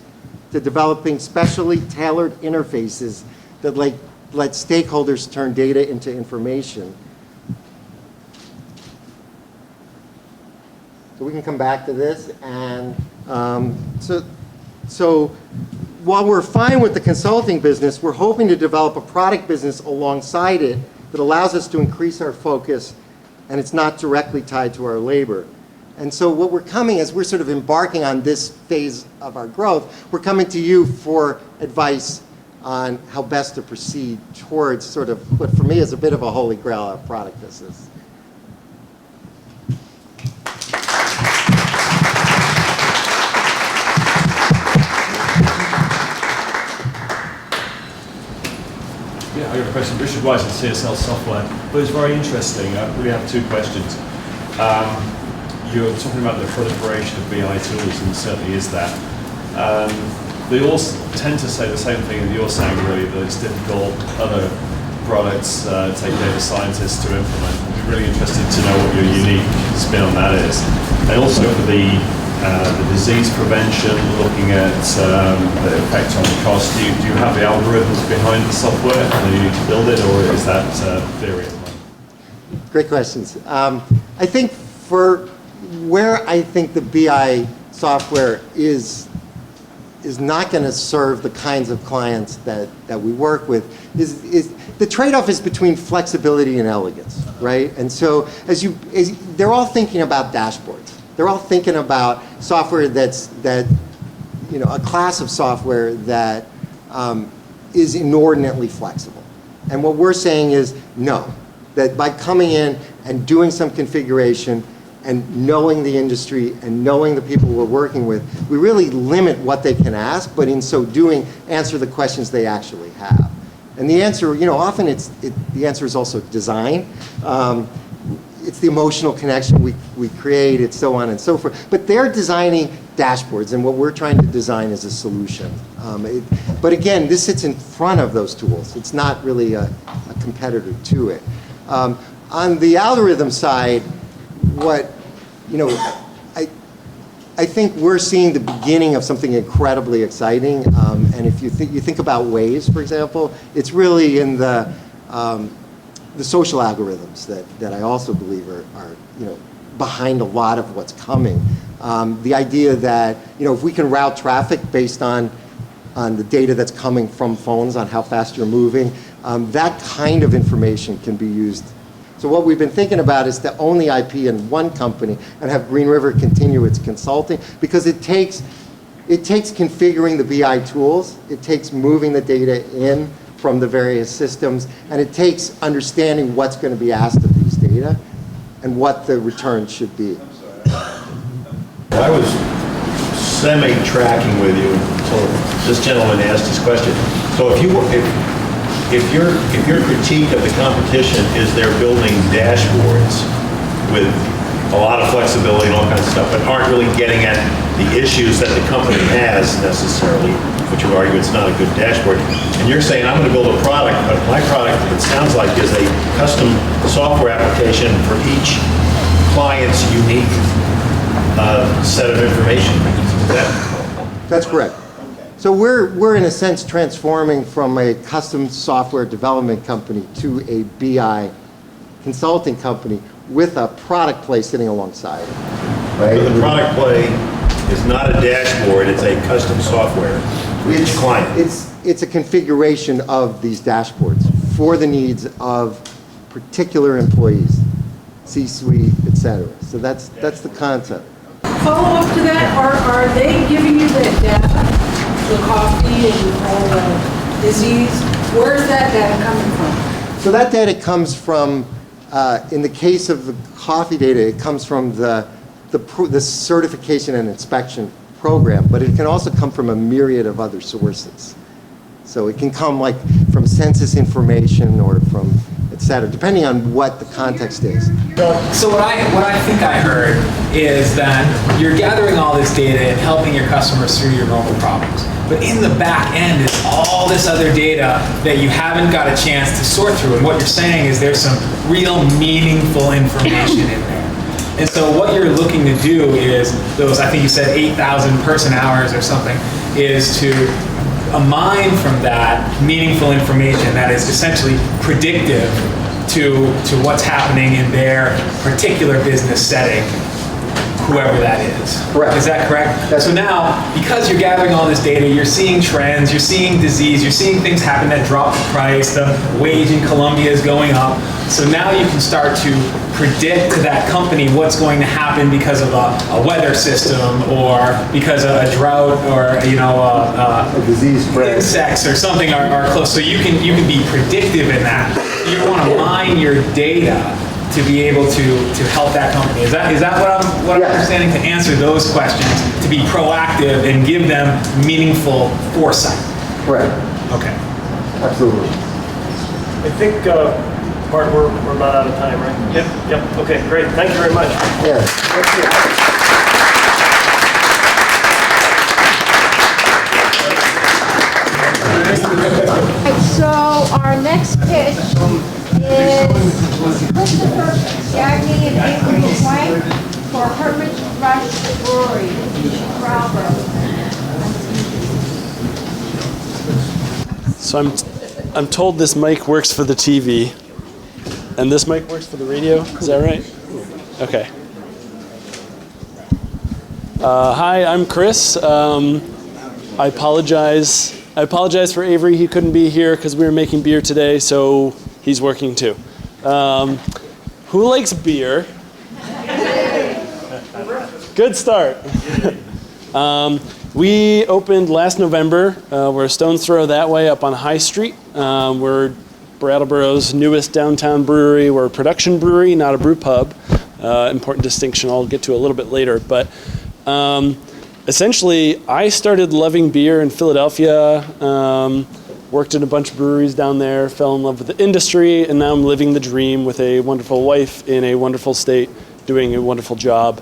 to developing specially tailored interfaces that let stakeholders turn data into information. So we can come back to this. And so while we're fine with the consulting business, we're hoping to develop a product business alongside it that allows us to increase our focus, and it's not directly tied to our labor. And so what we're coming, as we're sort of embarking on this phase of our growth, we're coming to you for advice on how best to proceed towards sort of what for me is a bit of a holy grail of product business. Yeah, I got a question. Richard Wise at CSL Software. But it's very interesting. I really have two questions. You're talking about the proliferation of BI tools, and certainly is that. They all tend to say the same thing that you're saying, really, that it's difficult. Other products take data scientists to implement. I'd be really interested to know what your unique spin on that is. And also for the disease prevention, looking at the effect on the cost, do you have the algorithms behind the software and you need to build it, or is that theory at the moment? Great questions. I think for where I think the BI software is not going to serve the kinds of clients that we work with is the trade-off is between flexibility and elegance, right? And so they're all thinking about dashboards. They're all thinking about software a class of software that is inordinately flexible. And what we're saying is no, that by coming in and doing some configuration and knowing the industry and knowing the people we're working with, we really limit what they can ask, but in so doing, answer the questions they actually have. And the answer, often the answer is also design. It's the emotional connection we create, it's so on and so forth. But they're designing dashboards, and what we're trying to design is a solution. But again, this sits in front of those tools. It's not really a competitor to it. On the algorithm side, I think we're seeing the beginning of something incredibly exciting. And if you think about Waze, for example, it's really in the social algorithms that I also believe are behind a lot of what's coming. The idea that if we can route traffic based on the data that's coming from phones on how fast you're moving, that kind of information can be used. So what we've been thinking about is to own the IP in one company and have Green River continue its consulting, because it takes configuring the BI tools, it takes moving the data in from the various systems, and it takes understanding what's going to be asked of these data and what the return should be. I was semi-tracking with you until this gentleman asked his question. So if your critique of the competition is they're building dashboards with a lot of flexibility and all kinds of stuff, but aren't really getting at the issues that the company has necessarily, which would argue it's not a good dashboard. And you're saying, I'm going to build a product, but my product, it sounds like, is a custom software application for each client's unique set of information. That's correct. So we're in a sense transforming from a custom software development company to a BI consulting company with a product play sitting alongside it. Right? So the product play is not a dashboard, it's a custom software for each client. It's a configuration of these dashboards for the needs of particular employees, C-suite, et cetera. So that's the concept. Follow up to that, are they giving you that data, the coffee and all the disease? Where is that data coming from? So that data comes from, in the case of the coffee data, it comes from the certification and inspection program, but it can also come from a myriad of other sources. So it can come like from census information or from et cetera, depending on what the context is. So what I think I heard is that you're gathering all this data and helping your customers through your normal problems. But in the back end is all this other data that you haven't got a chance to sort through. And what you're saying is there's some real meaningful information in there. And so what you're looking to do is those, I think you said 8,000 person hours or something, is to mine from that meaningful information that is essentially predictive to what's happening in their particular business setting whoever that is. Correct. Is that correct? So now, because you're gathering all this data, you're seeing trends, you're seeing disease, you're seeing things happen that drop the price, the wage in Colombia is going up. So now you can start to predict to that company what's going to happen because of a weather system, or because of a drought, or a disease spread. Insects or something are close. So you can be predictive in that. You want to mine your data to be able to help that company. Is that what I'm understanding? To answer those questions, to be proactive and give them meaningful foresight. Correct. Okay. Absolutely. I think, Bart, we're about out of time, right? Yep. Okay, great. Thank you very much. Yeah. Thank you. So our next pitch is Christophe, Gagné, and Avery Schwenk for Hermit Thrush Brewery in Brattleboro. So I'm told this mic works for the TV, and this mic works for the radio. Is that right? Okay. Hi, I'm Chris. I apologize for Avery. He couldn't be here because we were making beer today, so he's working too. Who likes beer? Good start. We opened last November. We're a stone's throw that way up on High Street. We're Brattleboro's newest downtown brewery. We're a production brewery, not a brew pub. Important distinction I'll get to a little bit later. But essentially, I started loving beer in Philadelphia, worked in a bunch of breweries down there, fell in love with the industry, and now I'm living the dream with a wonderful wife in a wonderful state, doing a wonderful job,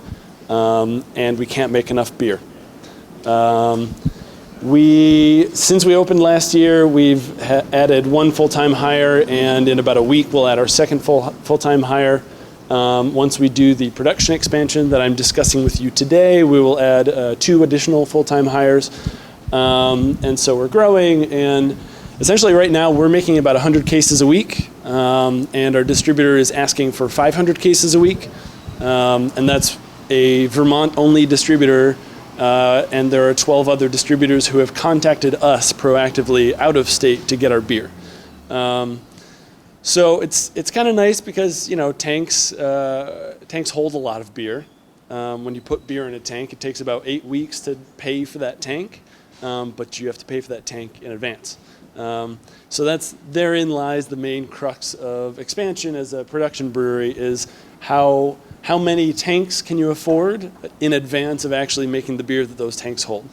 and we can't make enough beer. Since we opened last year, we've added one full-time hire, and in about a week we'll add our second full-time hire. Once we do the production expansion that I'm discussing with you today, we will add 2 additional full-time hires. And so we're growing, and essentially right now we're making about 100 cases a week, and our distributor is asking for 500 cases a week. And that's a Vermont-only distributor, and there are 12 other distributors who have contacted us proactively out of state to get our beer. So it's kind of nice because, tanks hold a lot of beer. When you put beer in a tank, it takes about 8 weeks to pay for that tank, but you have to pay for that tank in advance. So therein lies the main crux of expansion as a production brewery, is how many tanks can you afford in advance of actually making the beer that those tanks hold.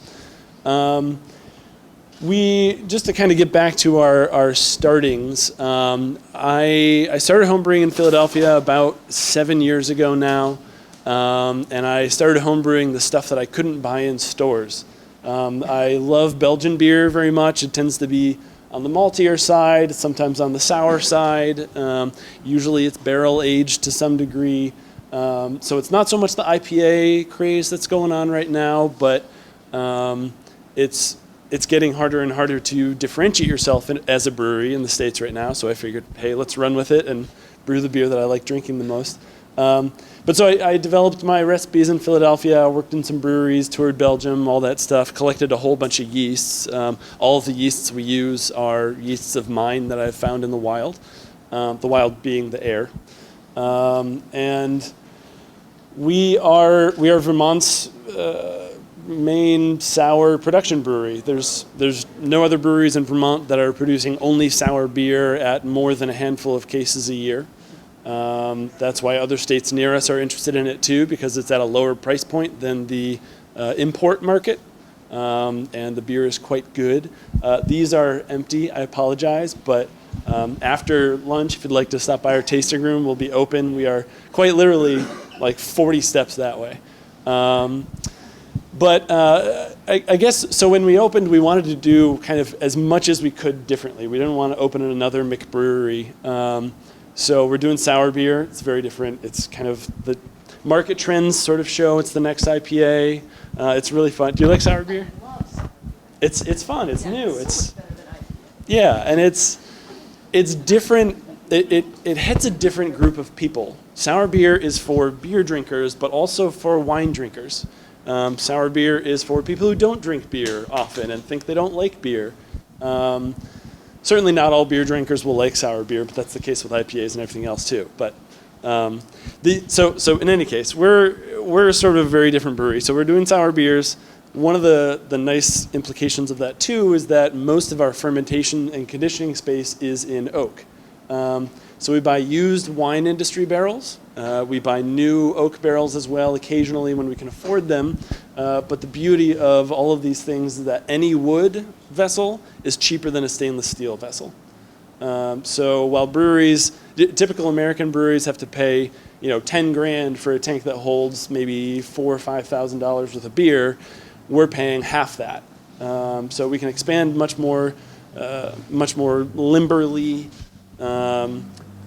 Just to kind of get back to our startings, I started homebrewing in Philadelphia about 7 years ago now, and I started homebrewing the stuff that I couldn't buy in stores. I love Belgian beer very much. It tends to be on the maltier side, sometimes on the sour side. Usually it's barrel aged to some degree. So it's not so much the IPA craze that's going on right now, but it's getting harder and harder to differentiate yourself as a brewery in the States right now. So I figured, hey, let's run with it and brew the beer that I like drinking the most. But so I developed my recipes in Philadelphia, worked in some breweries, toured Belgium, all that stuff, collected a whole bunch of yeasts. All of the yeasts we use are yeasts of mine that I've found in the wild being the air. And we are Vermont's main sour production brewery. There's no other breweries in Vermont that are producing only sour beer at more than a handful of cases a year. That's why other states near us are interested in it too, because it's at a lower price point than the import market, and the beer is quite good. These are empty, I apologize, but after lunch, if you'd like to stop by our tasting room, we'll be open. We are quite literally like 40 steps that way. But I guess, so when we opened, we wanted to do kind of as much as we could differently. We didn't want to open another McBrewery. So we're doing sour beer. It's very different. It's kind of the market trends sort of show it's the next IPA. It's really fun. Do you like sour beer? It's fun. It's new. And it's different. it hits a different group of people. Sour beer is for beer drinkers, but also for wine drinkers. Sour beer is for people who don't drink beer often and think they don't like beer. Certainly not all beer drinkers will like sour beer, but that's the case with IPAs and everything else too. But so in any case, we're sort of a very different brewery. So we're doing sour beers. One of the nice implications of that too is that most of our fermentation and conditioning space is in oak. So we buy used wine industry barrels. We buy new oak barrels as well occasionally when we can afford them. But the beauty of all of these things is that any wood vessel is cheaper than a stainless steel vessel. So while breweries, typical American breweries have to pay, $10,000 for a tank that holds maybe $4,000 or $5,000 worth of beer, we're paying half that. So we can expand much more limberly,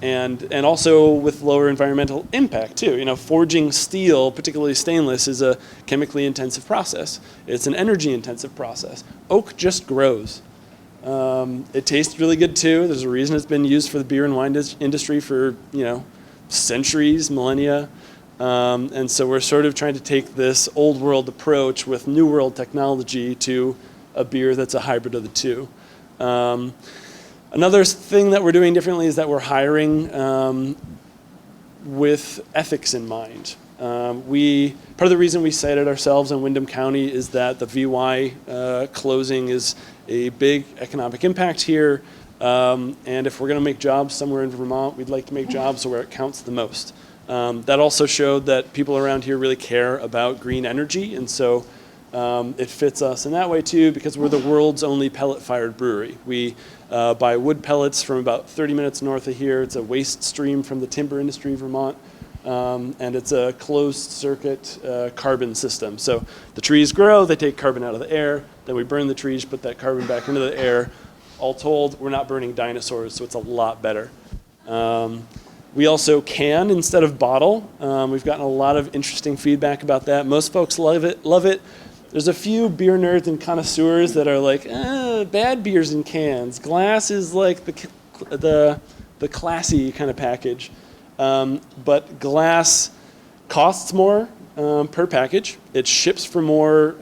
and also with lower environmental impact too. Forging steel, particularly stainless, is a chemically intensive process. It's an energy intensive process. Oak just grows. It tastes really good too. There's a reason it's been used for the beer and wine industry for centuries, millennia. And so we're sort of trying to take this old world approach with new world technology to a beer that's a hybrid of the two. Another thing that we're doing differently is that we're hiring with ethics in mind. Part of the reason we cited ourselves in Windham County is that the VY closing is a big economic impact here. And if we're going to make jobs somewhere in Vermont, we'd like to make jobs where it counts the most. That also showed that people around here really care about green energy, and so it fits us in that way too, because we're the world's only pellet-fired brewery. We buy wood pellets from about 30 minutes north of here. It's a waste stream from the timber industry of Vermont, and it's a closed-circuit carbon system. So the trees grow, they take carbon out of the air, then we burn the trees, put that carbon back into the air. All told, we're not burning dinosaurs, so it's a lot better. We also can instead of bottle. We've gotten a lot of interesting feedback about that. Most folks love it. There's a few beer nerds and connoisseurs that are like, bad beers in cans. Glass is like the classy kind of package. But glass costs more per package. It ships for more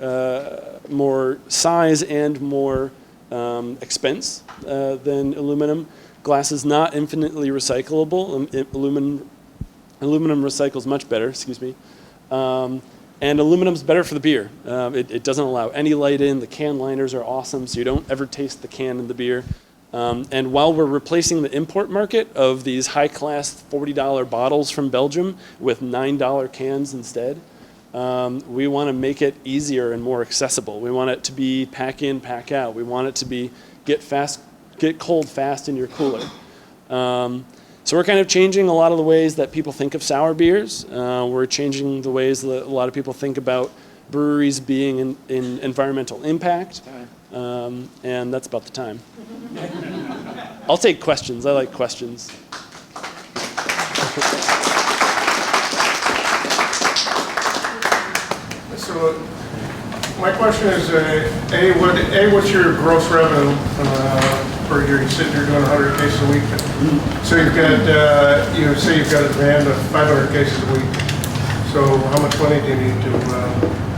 size and more expense than aluminum. Glass is not infinitely recyclable. Aluminum recycles much better, excuse me. And aluminum's better for the beer. It doesn't allow any light in. The can liners are awesome, so you don't ever taste the can in the beer. And while we're replacing the import market of these high-class $40 bottles from Belgium with $9 cans instead, we want to make it easier and more accessible. We want it to be pack in, pack out. We want it to be get cold fast in your cooler. So we're kind of changing a lot of the ways that people think of sour beers. We're changing the ways that a lot of people think about breweries being in environmental impact. And that's about the time. I'll take questions. I like questions. So my question is, what's your gross revenue per year? You said you're doing 100 cases a week. So you've got, you say you've got a demand of 500 cases a week. So how much money do you need to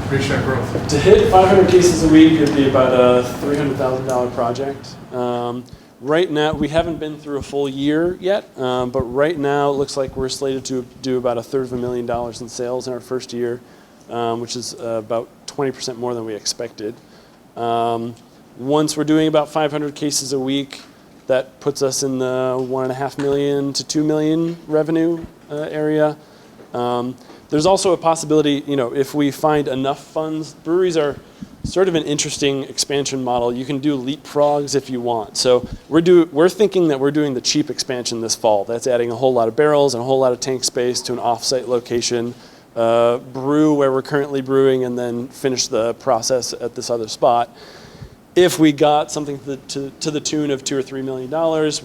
reach that growth? To hit 500 cases a week, it'd be about a $300,000 project. Right now, we haven't been through a full year yet, but right now it looks like we're slated to do about $250,000 in sales in our first year, which is about 20% more than we expected. Once we're doing about 500 cases a week, that puts us in the $1.5 million to $2 million revenue area. There's also a possibility, if we find enough funds, breweries are sort of an interesting expansion model. You can do leapfrogs if you want. So we're thinking that we're doing the cheap expansion this fall. That's adding a whole lot of barrels and a whole lot of tank space to an off-site location, brew where we're currently brewing, and then finish the process at this other spot. If we got something to the tune of $2 or $3 million,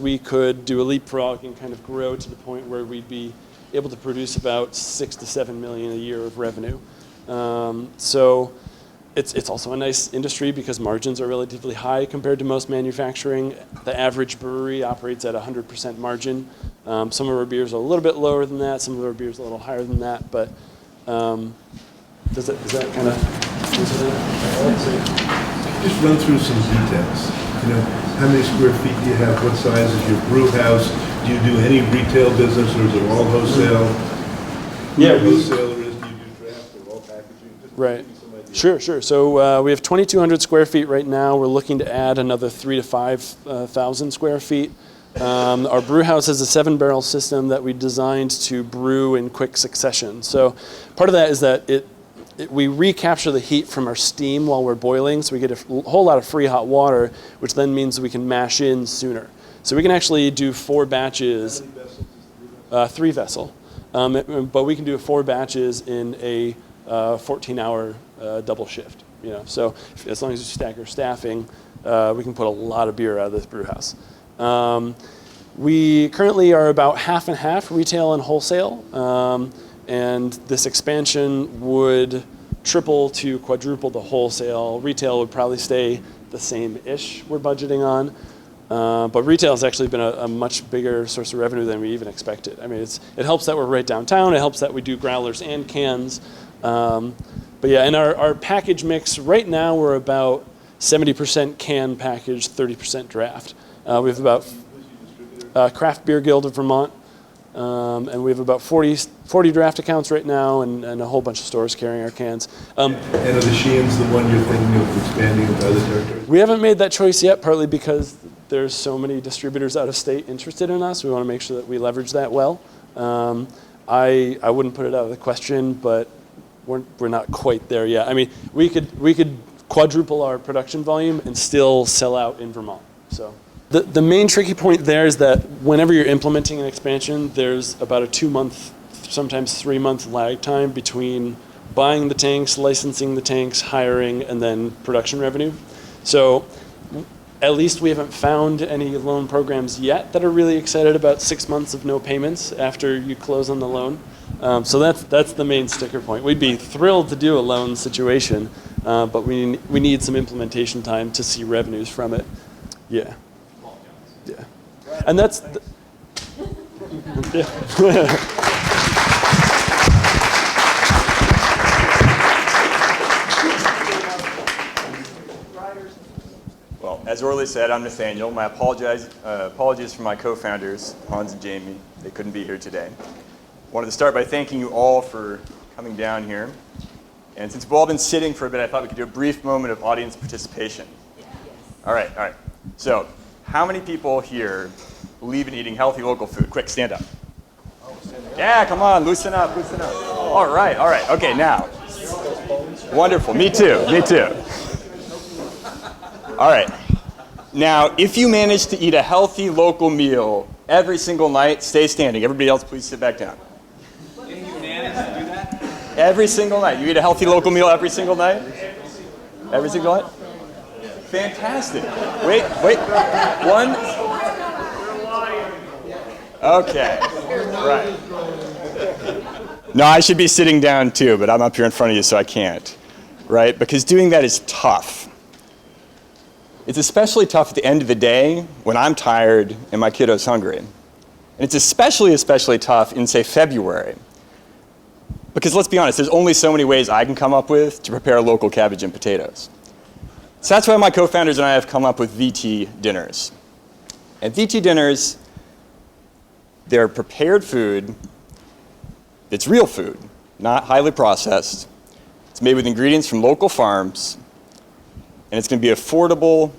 we could do a leapfrog and kind of grow to the point where we'd be able to produce about $6 to $7 million a year of revenue. So it's also a nice industry because margins are relatively high compared to most manufacturing. The average brewery operates at 100% margin. Some of our beers are a little bit lower than that. Some of our beers are a little higher than that. But does that kind of answer that? Just run through some details. You know, how many square feet do you have? What size is your brew house? Do you do any retail business, or is it all wholesale? Who Yeah, the wholesaler is? Do you do draft or all packaging? Just right. give me some idea. Sure. So we have 2,200 square feet right now. We're looking to add another 3,000 to 5,000 square feet. Our brew house is a 7-barrel system that we designed to brew in quick succession. So part of that is that we recapture the heat from our steam while we're boiling, so we get a whole lot of free hot water, which then means we can mash in sooner. So we can actually do 4 batches, 3 vessel, but we can do 4 batches in a 14-hour double shift. You know, so as long as you stack our staffing, we can put a lot of beer out of this brew house. We currently are about half and half retail and wholesale, and this expansion would triple to quadruple the wholesale. Retail would probably stay the same-ish we're budgeting on, but retail has actually been a much bigger source of revenue than we even expected. I mean, it helps that we're right downtown. It helps that we do growlers and cans. But yeah, in our package mix, right now we're about 70% can package, 30% draft. We have about Craft Beer Guild of Vermont, and we have about 40 draft accounts right now, and a whole bunch of stores carrying our cans. And are the Sheehan's the one you're thinking of expanding into other territories? We haven't made that choice yet, partly because there's so many distributors out of state interested in us. We want to make sure that we leverage that well. I wouldn't put it out of the question, but we're not quite there yet. I mean, we could quadruple our production volume and still sell out in Vermont. So the main tricky point there is that whenever you're implementing an expansion, there's about a 2-month, sometimes 3-month lag time between buying the tanks, licensing the tanks, hiring, and then production revenue. So at least we haven't found any loan programs yet that are really excited about 6 months of no payments after you close on the loan. So that's the main sticker point. We'd be thrilled to do a loan situation, but we need some implementation time to see revenues from it. Yeah. Yeah. And that's... Well, as Orly said, I'm Nathaniel. My apologies for my co-founders, Hans and Jamie. They couldn't be here today. Wanted to start by thanking you all for coming down here. And since we've all been sitting for a bit, I thought we could do a brief moment of audience participation. All right. So, how many people here believe in eating healthy local food? Quick, stand up. Yeah, come on, loosen up. All right. Okay, now. Wonderful, me too. All right. Now, if you manage to eat a healthy local meal every single night, stay standing. Everybody else, please sit back down. Can you manage to do that? Every single night. You eat a healthy local meal every single night? Every single night? Fantastic. Wait. One. Okay. Right. No, I should be sitting down too, but I'm up here in front of you, so I can't. Right? Because doing that is tough. It's especially tough at the end of the day when I'm tired and my kiddo's hungry. And it's especially tough in, say, February. Because let's be honest, there's only so many ways I can come up with to prepare local cabbage and potatoes. So that's why my co-founders and I have come up with VT dinners. And VT dinners, they're prepared food that's real food, not highly processed. It's made with ingredients from local farms, and it's going to be affordable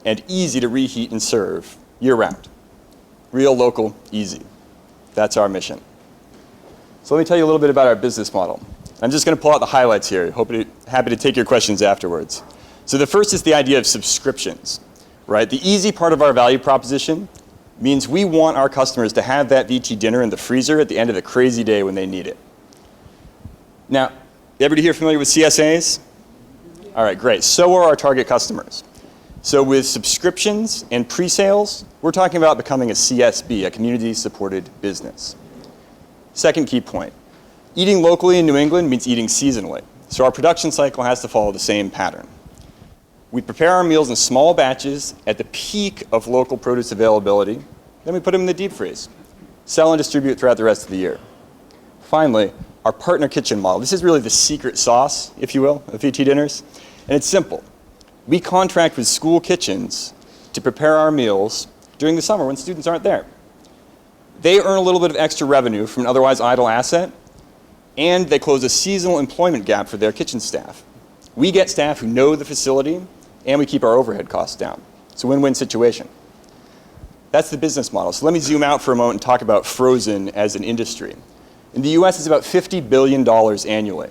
and easy to reheat and serve year-round. Real, local, easy. That's our mission. So let me tell you a little bit about our business model. I'm just going to pull out the highlights here. Happy to take your questions afterwards. So the first is the idea of subscriptions, right? The easy part of our value proposition means we want our customers to have that VT dinner in the freezer at the end of the crazy day when they need it. Now, everybody here familiar with CSAs? All right, great. So are our target customers. So with subscriptions and pre-sales, we're talking about becoming a CSB, a community-supported business. Second key point, eating locally in New England means eating seasonally. So our production cycle has to follow the same pattern. We prepare our meals in small batches at the peak of local produce availability, Then we put them in the deep freeze. Sell and distribute throughout the rest of the year. Finally, our partner kitchen model. This is really the secret sauce, if you will, of VT Dinners. And it's simple. We contract with school kitchens to prepare our meals during the summer when students aren't there. They earn a little bit of extra revenue from an otherwise idle asset, and they close a seasonal employment gap for their kitchen staff. We get staff who know the facility, and we keep our overhead costs down. It's a win-win situation. That's the business model. So let me zoom out for a moment and talk about frozen as an industry. In the US, it's about $50 billion annually.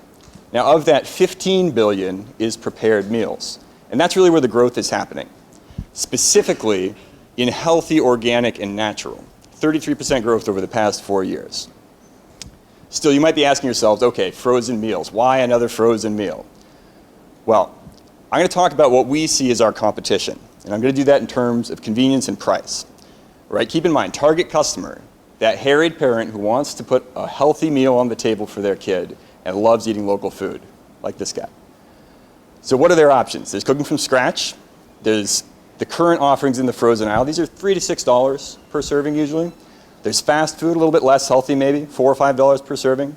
Now, of that, $15 billion is prepared meals. And that's really where the growth is happening. Specifically, in healthy, organic, and natural. 33% growth over the past 4 years. Still, you might be asking yourselves, okay, frozen meals. Why another frozen meal? Well, I'm going to talk about what we see as our competition. And I'm going to do that in terms of convenience and price. Right? Keep in mind, target customer, that harried parent who wants to put a healthy meal on the table for their kid and loves eating local food, like this guy. So what are their options? There's cooking from scratch. There's the current offerings in the frozen aisle. These are $3 to $6 per serving usually. There's fast food, a little bit less healthy maybe, $4 or $5 per serving.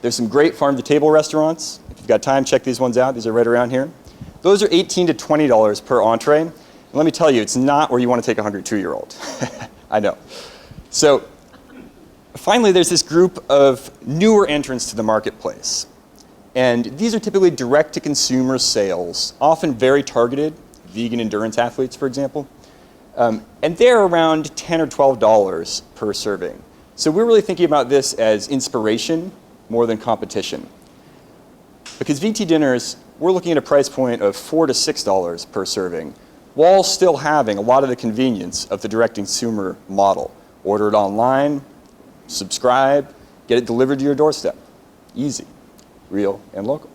There's some great farm-to-table restaurants. If you've got time, check these ones out. These are right around here. Those are $18 to $20 per entree. And let me tell you, it's not where you want to take a 102-year-old. I know. So finally, there's this group of newer entrants to the marketplace. And these are typically direct-to-consumer sales, often very targeted, vegan endurance athletes, for example. And they're around $10 or $12 per serving. So we're really thinking about this as inspiration more than competition. Because VT Dinners, we're looking at a price point of $4 to $6 per serving, while still having a lot of the convenience of the direct-to-consumer model. Order it online, subscribe, get it delivered to your doorstep. Easy, real, and local.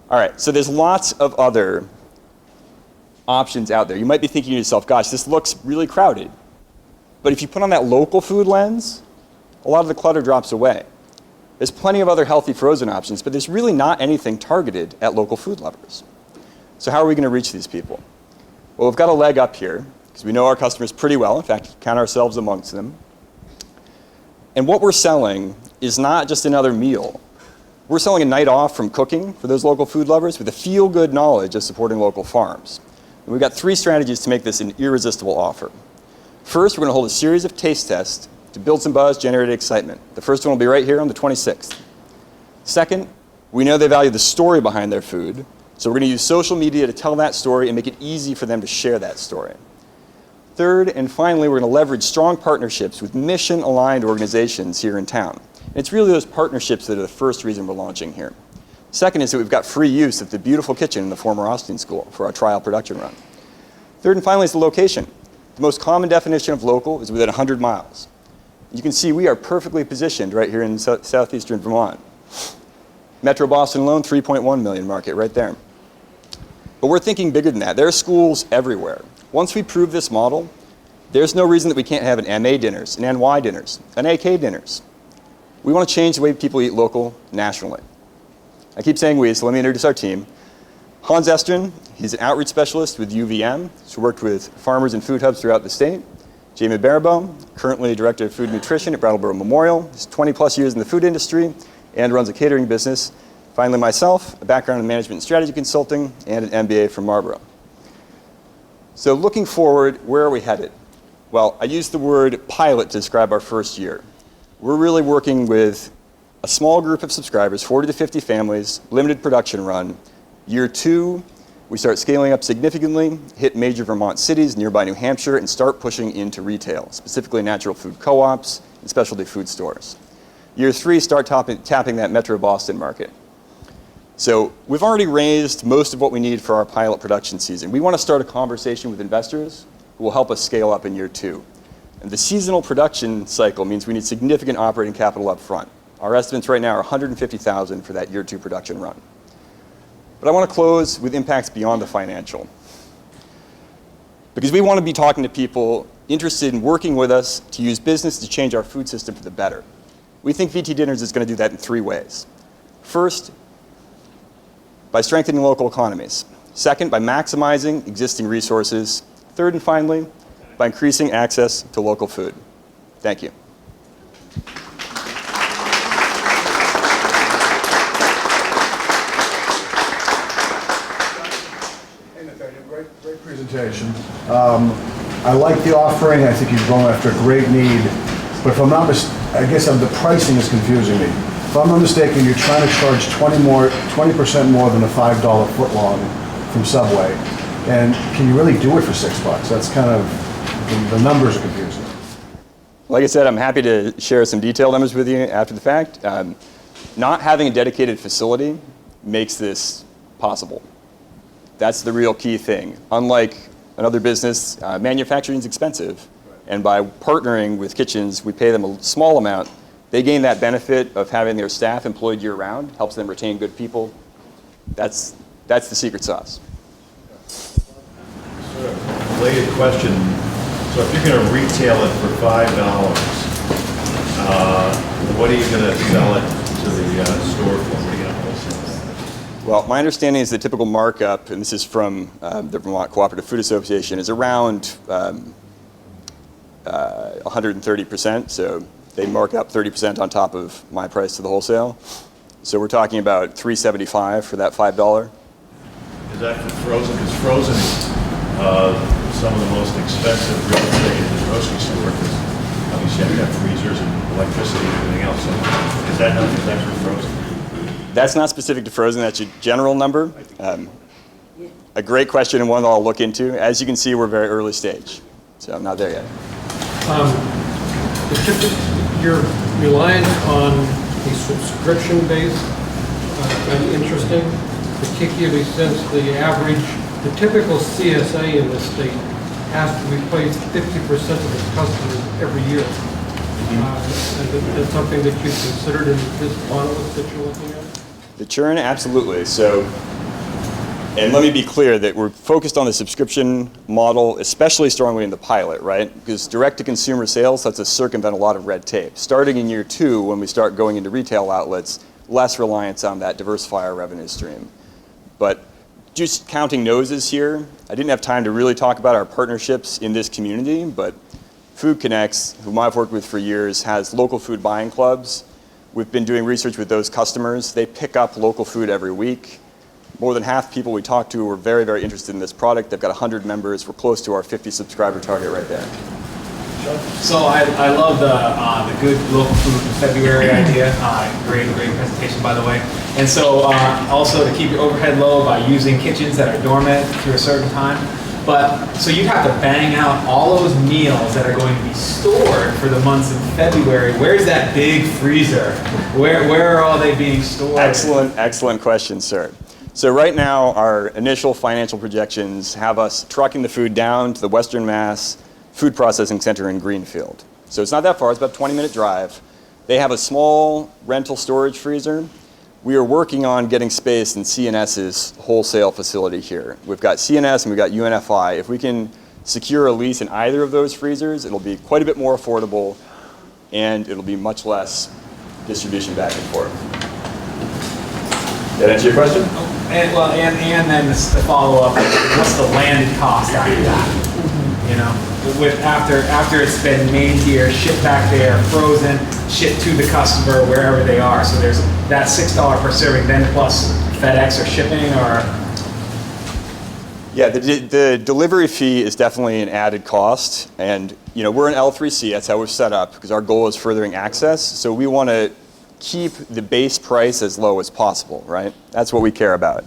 All right, so there's lots of other options out there. You might be thinking to yourself, gosh, this looks really crowded. But if you put on that local food lens, a lot of the clutter drops away. There's plenty of other healthy frozen options, but there's really not anything targeted at local food lovers. So how are we going to reach these people? Well, we've got a leg up here, because we know our customers pretty well. In fact, count ourselves amongst them. And what we're selling is not just another meal. We're selling a night off from cooking for those local food lovers with a feel-good knowledge of supporting local farms. And we've got 3 strategies to make this an irresistible offer. First, we're going to hold a series of taste tests to build some buzz, generate excitement. The first one will be right here on the 26th. Second, we know they value the story behind their food, so we're going to use social media to tell that story and make it easy for them to share that story. Third, and finally, we're going to leverage strong partnerships with mission-aligned organizations here in town. And it's really those partnerships that are the first reason we're launching here. Second is that we've got free use of the beautiful kitchen in the former Austin School for our trial production run. Third and finally is the location. The most common definition of local is within 100 miles. You can see we are perfectly positioned right here in southeastern Vermont. Metro Boston alone, 3.1 million market right there. But we're thinking bigger than that. There are schools everywhere. Once we prove this model, there's no reason that we can't have an MA dinners, an NY dinners, an AK dinners. We want to change the way people eat local nationally. I keep saying we, so let me introduce our team. Hans Estrin, he's an outreach specialist with UVM. He's worked with farmers and food hubs throughout the state. Jamie Baribeau, currently Director of Food Nutrition at Brattleboro Memorial. He's 20 plus years in the food industry and runs a catering business. Finally, myself, a background in management and strategy consulting and an MBA from Marlboro. So looking forward, where are we headed? Well, I used the word pilot to describe our first year. We're really working with a small group of subscribers, 40 to 50 families, limited production run. Year 2, we start scaling up significantly, hit major Vermont cities, nearby New Hampshire, and start pushing into retail, specifically natural food co-ops and specialty food stores. Year 3, start tapping that Metro Boston market. So we've already raised most of what we need for our pilot production season. We want to start a conversation with investors who will help us scale up in year 2. And the seasonal production cycle means we need significant operating capital up front. Our estimates right now are $150,000 for that year 2 production run. But I want to close with impacts beyond the financial. Because we want to be talking to people interested in working with us to use business to change our food system for the better. We think VT Dinners is going to do that in 3 ways. First, by strengthening local economies. Second, by maximizing existing resources. Third and finally, by increasing access to local food. Thank you. Hey, Nathaniel, great presentation. I like the offering. I think you're going after a great need. But if I'm not I guess the pricing is confusing me. If I'm not mistaken, you're trying to charge 20% more than a $5 footlong from Subway. And can you really do it for $6? That's kind of, the numbers are confusing. Like I said, I'm happy to share some detailed numbers with you after the fact. Not having a dedicated facility makes this possible. That's the real key thing. Unlike another business, manufacturing is expensive. And by partnering with kitchens, we pay them a small amount. They gain that benefit of having their staff employed year-round, helps them retain good people. That's the secret sauce. Sort of related question. So if you're going to retail it for $5, what are you going to sell it to the store for? What are you going to wholesale it? Well, my understanding is the typical markup, and this is from the Vermont Cooperative Food Association, is around 130%. So they mark up 30% on top of my price to the wholesale. So we're talking about $3.75 for that $5. Is that for frozen? Because frozen is some of the most expensive real estate in the grocery store. Because obviously you have to have freezers and electricity and everything else. So is that for frozen? That's not specific to frozen. That's a general number. A great question and one that I'll look into. As you can see, we're very early stage. So I'm not there yet. You're reliant on a subscription base, kind of interesting, particularly since the typical CSA in this state has to replace 50% of its customers every year. And that's something that you've considered in this monolith that you're looking at? The churn, absolutely. So, and let me be clear that we're focused on the subscription model, especially strongly in the pilot, right? Because direct-to-consumer sales lets us circumvent a lot of red tape. Starting in year 2, when we start going into retail outlets, less reliance on that diversifier revenue stream. But just counting noses here, I didn't have time to really talk about our partnerships in this community, but Food Connects, whom I've worked with for years, has local food buying clubs. We've been doing research with those customers. They pick up local food every week. More than half the people we talk to are very, very interested in this product. They've got 100 members. We're close to our 50 subscriber target right there. So I love the good local food in February idea. Great presentation, by the way. And so also to keep your overhead low by using kitchens that are dormant through a certain time. But so you have to bang out all those meals that are going to be stored for the months in February. Where's that big freezer? Where are all they being stored? Excellent question, sir. So right now, our initial financial projections have us trucking the food down to the Western Mass Food Processing Center in Greenfield. So it's not that far, it's about a 20-minute drive. They have a small rental storage freezer. We are working on getting space in CNS's wholesale facility here. We've got CNS and we've got UNFI. If we can secure a lease in either of those freezers, it'll be quite a bit more affordable and it'll be much less distribution back and forth. Did that answer your question? And then the follow-up, what's the landed cost after that? You know, after it's been made here, shipped back there, frozen, shipped to the customer wherever they are. So there's that $6 per serving, then plus FedEx or shipping or. Yeah, the delivery fee is definitely an added cost, and you know we're an L3C. That's how we're set up because our goal is furthering access. So we want to keep the base price as low as possible, right? That's what we care about.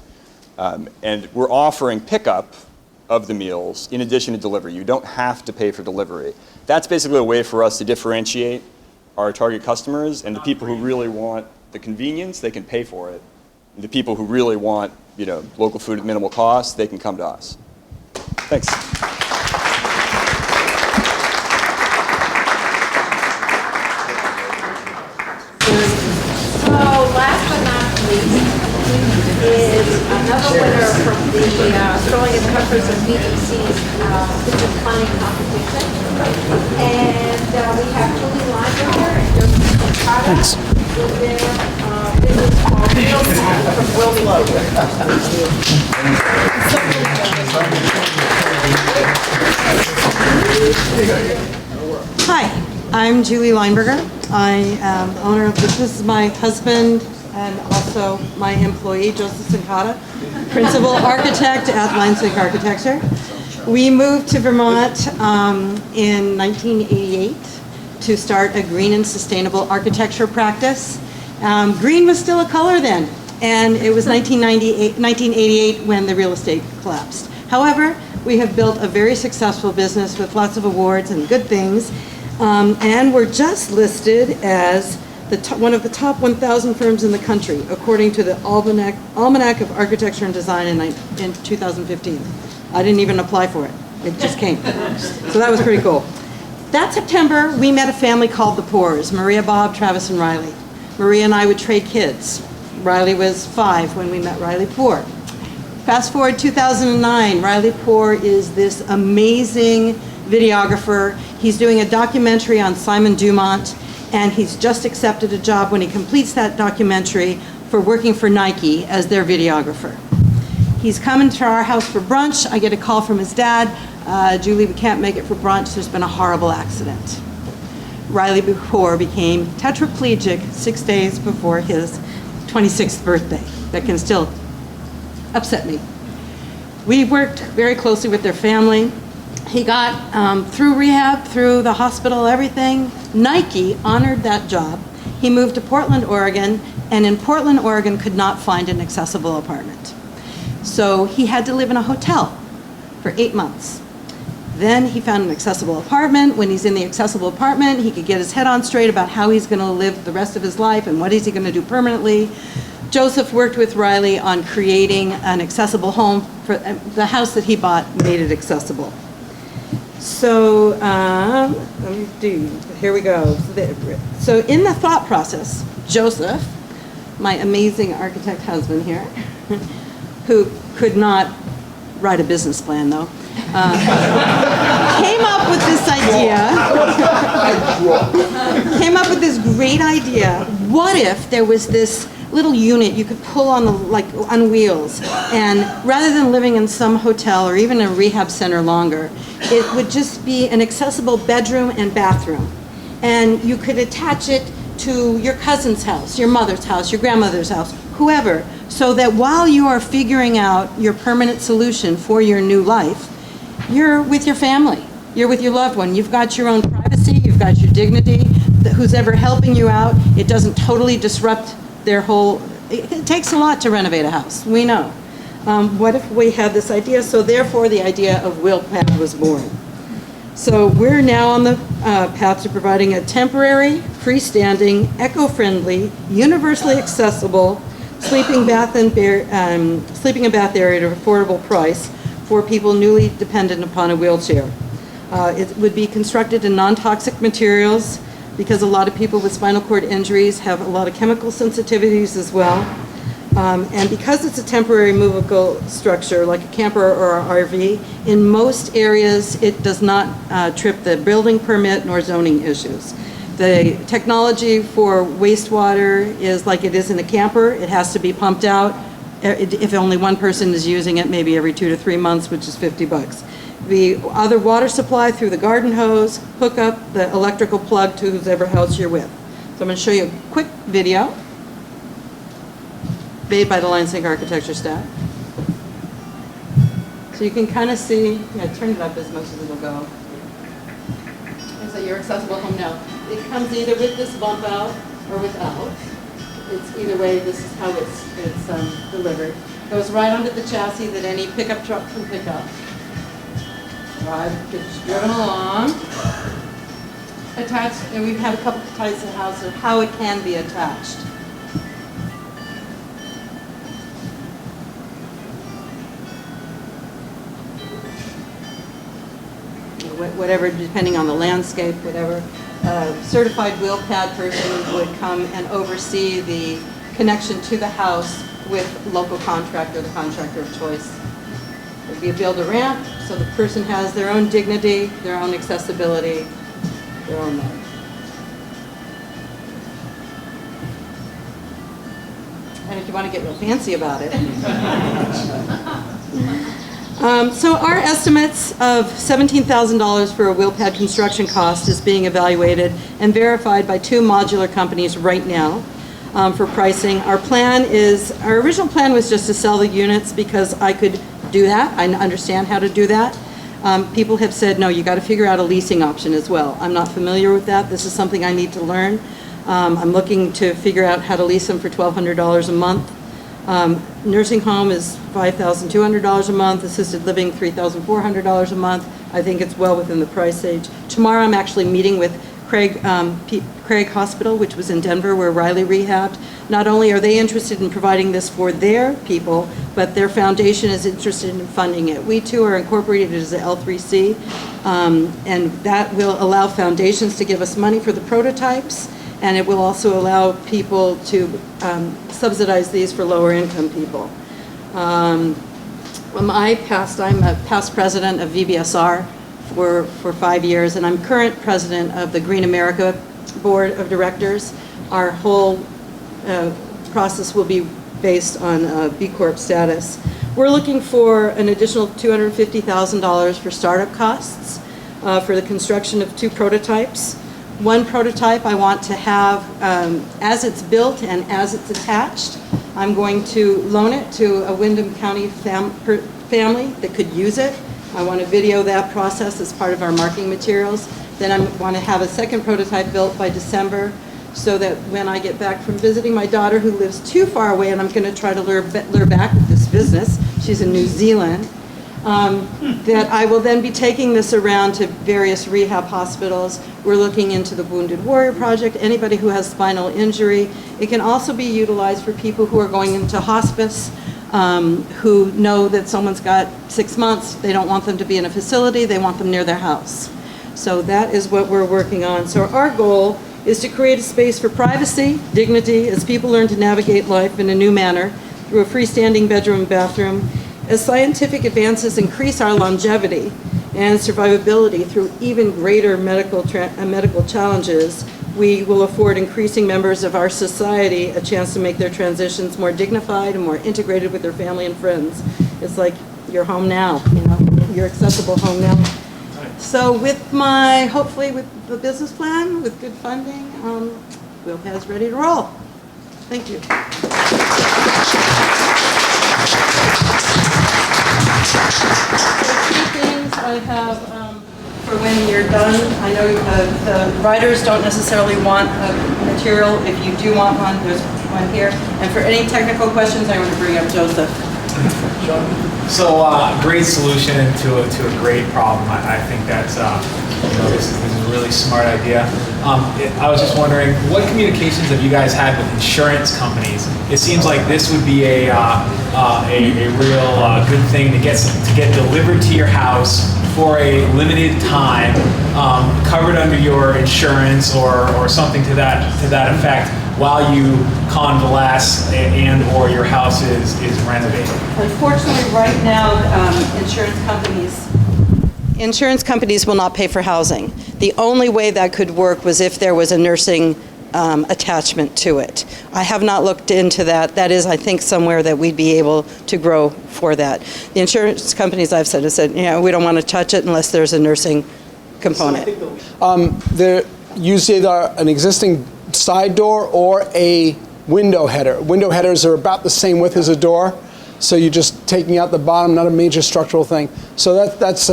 And we're offering pickup of the meals in addition to delivery. You don't have to pay for delivery. That's basically a way for us to differentiate our target customers, and the people who really want the convenience, they can pay for it. And the people who really want, you know, local food at minimal cost, they can come to us. Thanks. So last but not least is another winner from the Strolling and Heifers and BDC's business planning competition. And we have Julie Lineberger and Cincotta with their business called from Wilmington. Hi, I'm Julie Lineberger. I am owner of this. This is my husband and also my employee, Joseph Cincotta, principal architect at Lineberger Architecture. We moved to Vermont in 1988 to start a green and sustainable architecture practice. Green was still a color then, and it was 1988 when the real estate collapsed. However, we have built a very successful business with lots of awards and good things, and we're just listed as one of the top 1,000 firms in the country, according to the Almanac of Architecture and Design in 2015. I didn't even apply for it. It just came. So that was pretty cool. That September, we met a family called the Poors, Maria, Bob, Travis, and Riley. Maria and I would trade kids. Riley was 5 when we met Riley Poor. Fast forward 2009, Riley Poor is this amazing videographer. He's doing a documentary on Simon Dumont, and he's just accepted a job when he completes that documentary for working for Nike as their videographer. He's coming to our house for brunch. I get a call from his dad. Julie, we can't make it for brunch. There's been a horrible accident. Riley Poor became tetraplegic 6 days before his 26th birthday. That can still upset me. We worked very closely with their family. He got through rehab, through the hospital, everything. Nike honored that job. He moved to Portland, Oregon, and in Portland, Oregon could not find an accessible apartment. So he had to live in a hotel for 8 months. Then he found an accessible apartment. When he's in the accessible apartment, he could get his head on straight about how he's going to live the rest of his life and what is he going to do permanently. Joseph worked with Riley on creating an accessible home. For the house that he bought made it accessible. So here we go. So in the thought process, Joseph, my amazing architect husband here, who could not write a business plan though, came up with this came up with this great idea. What if there was this little unit you could pull on on wheels, and rather than living in some hotel or even a rehab center longer, it would just be an accessible bedroom and bathroom, and you could attach it to your cousin's house, your mother's house, your grandmother's house, whoever, so that while you are figuring out your permanent solution for your new life, you're with your family, you're with your loved one, you've got your own privacy, you've got your dignity, who's ever helping you out, it doesn't totally disrupt their whole, it takes a lot to renovate a house, we know. What if we had this idea? So therefore the idea of WheelPad was born. So we're now on the path to providing a temporary, freestanding, eco-friendly, universally accessible sleeping bath area at an affordable price for people newly dependent upon a wheelchair. It would be constructed in non-toxic materials, because a lot of people with spinal cord injuries have a lot of chemical sensitivities as well. And because it's a temporary movable structure, like a camper or an RV, in most areas it does not trip the building permit nor zoning issues. The technology for wastewater is like it is in a camper. It has to be pumped out. If only one person is using it, maybe every 2 to 3 months, which is $50. The other water supply through the garden hose, hook up the electrical plug to whoever house you're with. So I'm going to show you a quick video made by the Lineberger Architecture staff. So you can kind of see, turn it up as much as it'll go. So your accessible home now. It comes either with this bump out or without. It's either way, this is how it's delivered. Goes right onto the chassis that any pickup truck can pick up. Gets driven along. Attached, and we have a couple of types of houses of how it can be attached. Whatever, depending on the landscape, whatever. Certified WheelPad person would come and oversee the connection to the house with local contractor, the contractor of choice. It would be a build-a-ramp, so the person has their own dignity, their own accessibility, their own life. And if you want to get real fancy about it, So our estimates of $17,000 for a wheel pad construction cost is being evaluated and verified by 2 modular companies right now for pricing. Our original plan was just to sell the units because I could do that. I understand how to do that. People have said, no, you got to figure out a leasing option as well. I'm not familiar with that. This is something I need to learn. I'm looking to figure out how to lease them for $1,200 a month. Nursing home is $5,200 a month, assisted living $3,400 a month. I think it's well within the price range. Tomorrow I'm actually meeting with Craig Hospital, which was in Denver where Riley rehabbed. Not only are they interested in providing this for their people, but their foundation is interested in funding it. We too are incorporated as a L3C, and that will allow foundations to give us money for the prototypes, and it will also allow people to subsidize these for lower income people. I'm a past president of VBSR for 5 years, and I'm current president of the Green America Board of Directors. Our whole process will be based on B Corp status. We're looking for an additional $250,000 for startup costs for the construction of 2 prototypes. One prototype I want to have, as it's built and as it's attached, I'm going to loan it to a Windham County family that could use it. I want to video that process as part of our marketing materials. Then I want to have a second prototype built by December so that when I get back from visiting my daughter who lives too far away, and I'm going to try to lure back with this business, she's in New Zealand, that I will then be taking this around to various rehab hospitals. We're looking into the Wounded Warrior Project, anybody who has spinal injury. It can also be utilized for people who are going into hospice, who know that someone's got 6 months, they don't want them to be in a facility, they want them near their house. So that is what we're working on. So our goal is to create a space for privacy, dignity, as people learn to navigate life in a new manner through a freestanding bedroom and bathroom. As scientific advances increase our longevity and survivability through even greater medical challenges, we will afford increasing members of our society a chance to make their transitions more dignified and more integrated with their family and friends. It's like you're home now, your accessible home now. So hopefully with the business plan, with good funding, Wheelpad's ready to roll. Thank you. Two things I have for when you're done. I know the writers don't necessarily want a material. If you do want one, there's one here. And for any technical questions, I want to bring up Joseph. So great solution to a great problem. I think that's this is a really smart idea. I was just wondering, what communications have you guys had with insurance companies? It seems like this would be a real good thing to get delivered to your house for a limited time, covered under your insurance or something to that effect, while you convalesce and or your house is renovated. Unfortunately, right now, insurance companies will not pay for housing. The only way that could work was if there was a nursing attachment to it. I have not looked into that. That is, I think, somewhere that we'd be able to grow for that. The insurance companies I've said have said, we don't want to touch it unless there's a nursing component. There usually either an existing side door or a window header. Window headers are about the same width as a door, so you're just taking out the bottom, not a major structural thing. So that's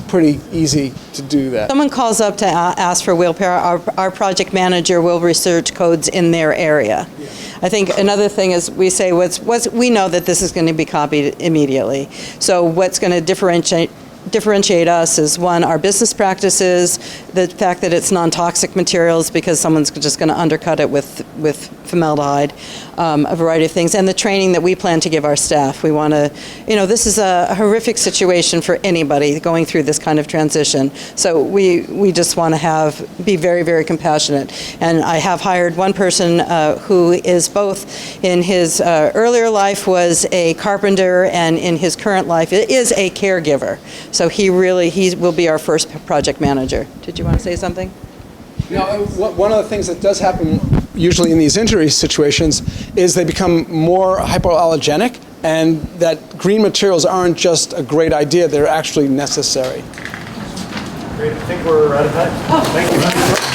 pretty easy to do that. Someone calls up to ask for wheel pair, our project manager will research codes in their area. Yeah. I think another thing is we say we know that this is going to be copied immediately. So what's going to differentiate us is, one, our business practices, the fact that it's non-toxic materials because someone's just going to undercut it with formaldehyde, a variety of things, and the training that we plan to give our staff. We want to, this is a horrific situation for anybody going through this kind of transition. So we just want to be very, very compassionate. And I have hired one person who is both, in his earlier life was a carpenter, and in his current life is a caregiver. So he will be our first project manager. Did you want to say something? One of the things that does happen usually in these injury situations is they become more hypoallergenic and that green materials aren't just a great idea, they're actually necessary. Great, I think we're out of time. Thank you.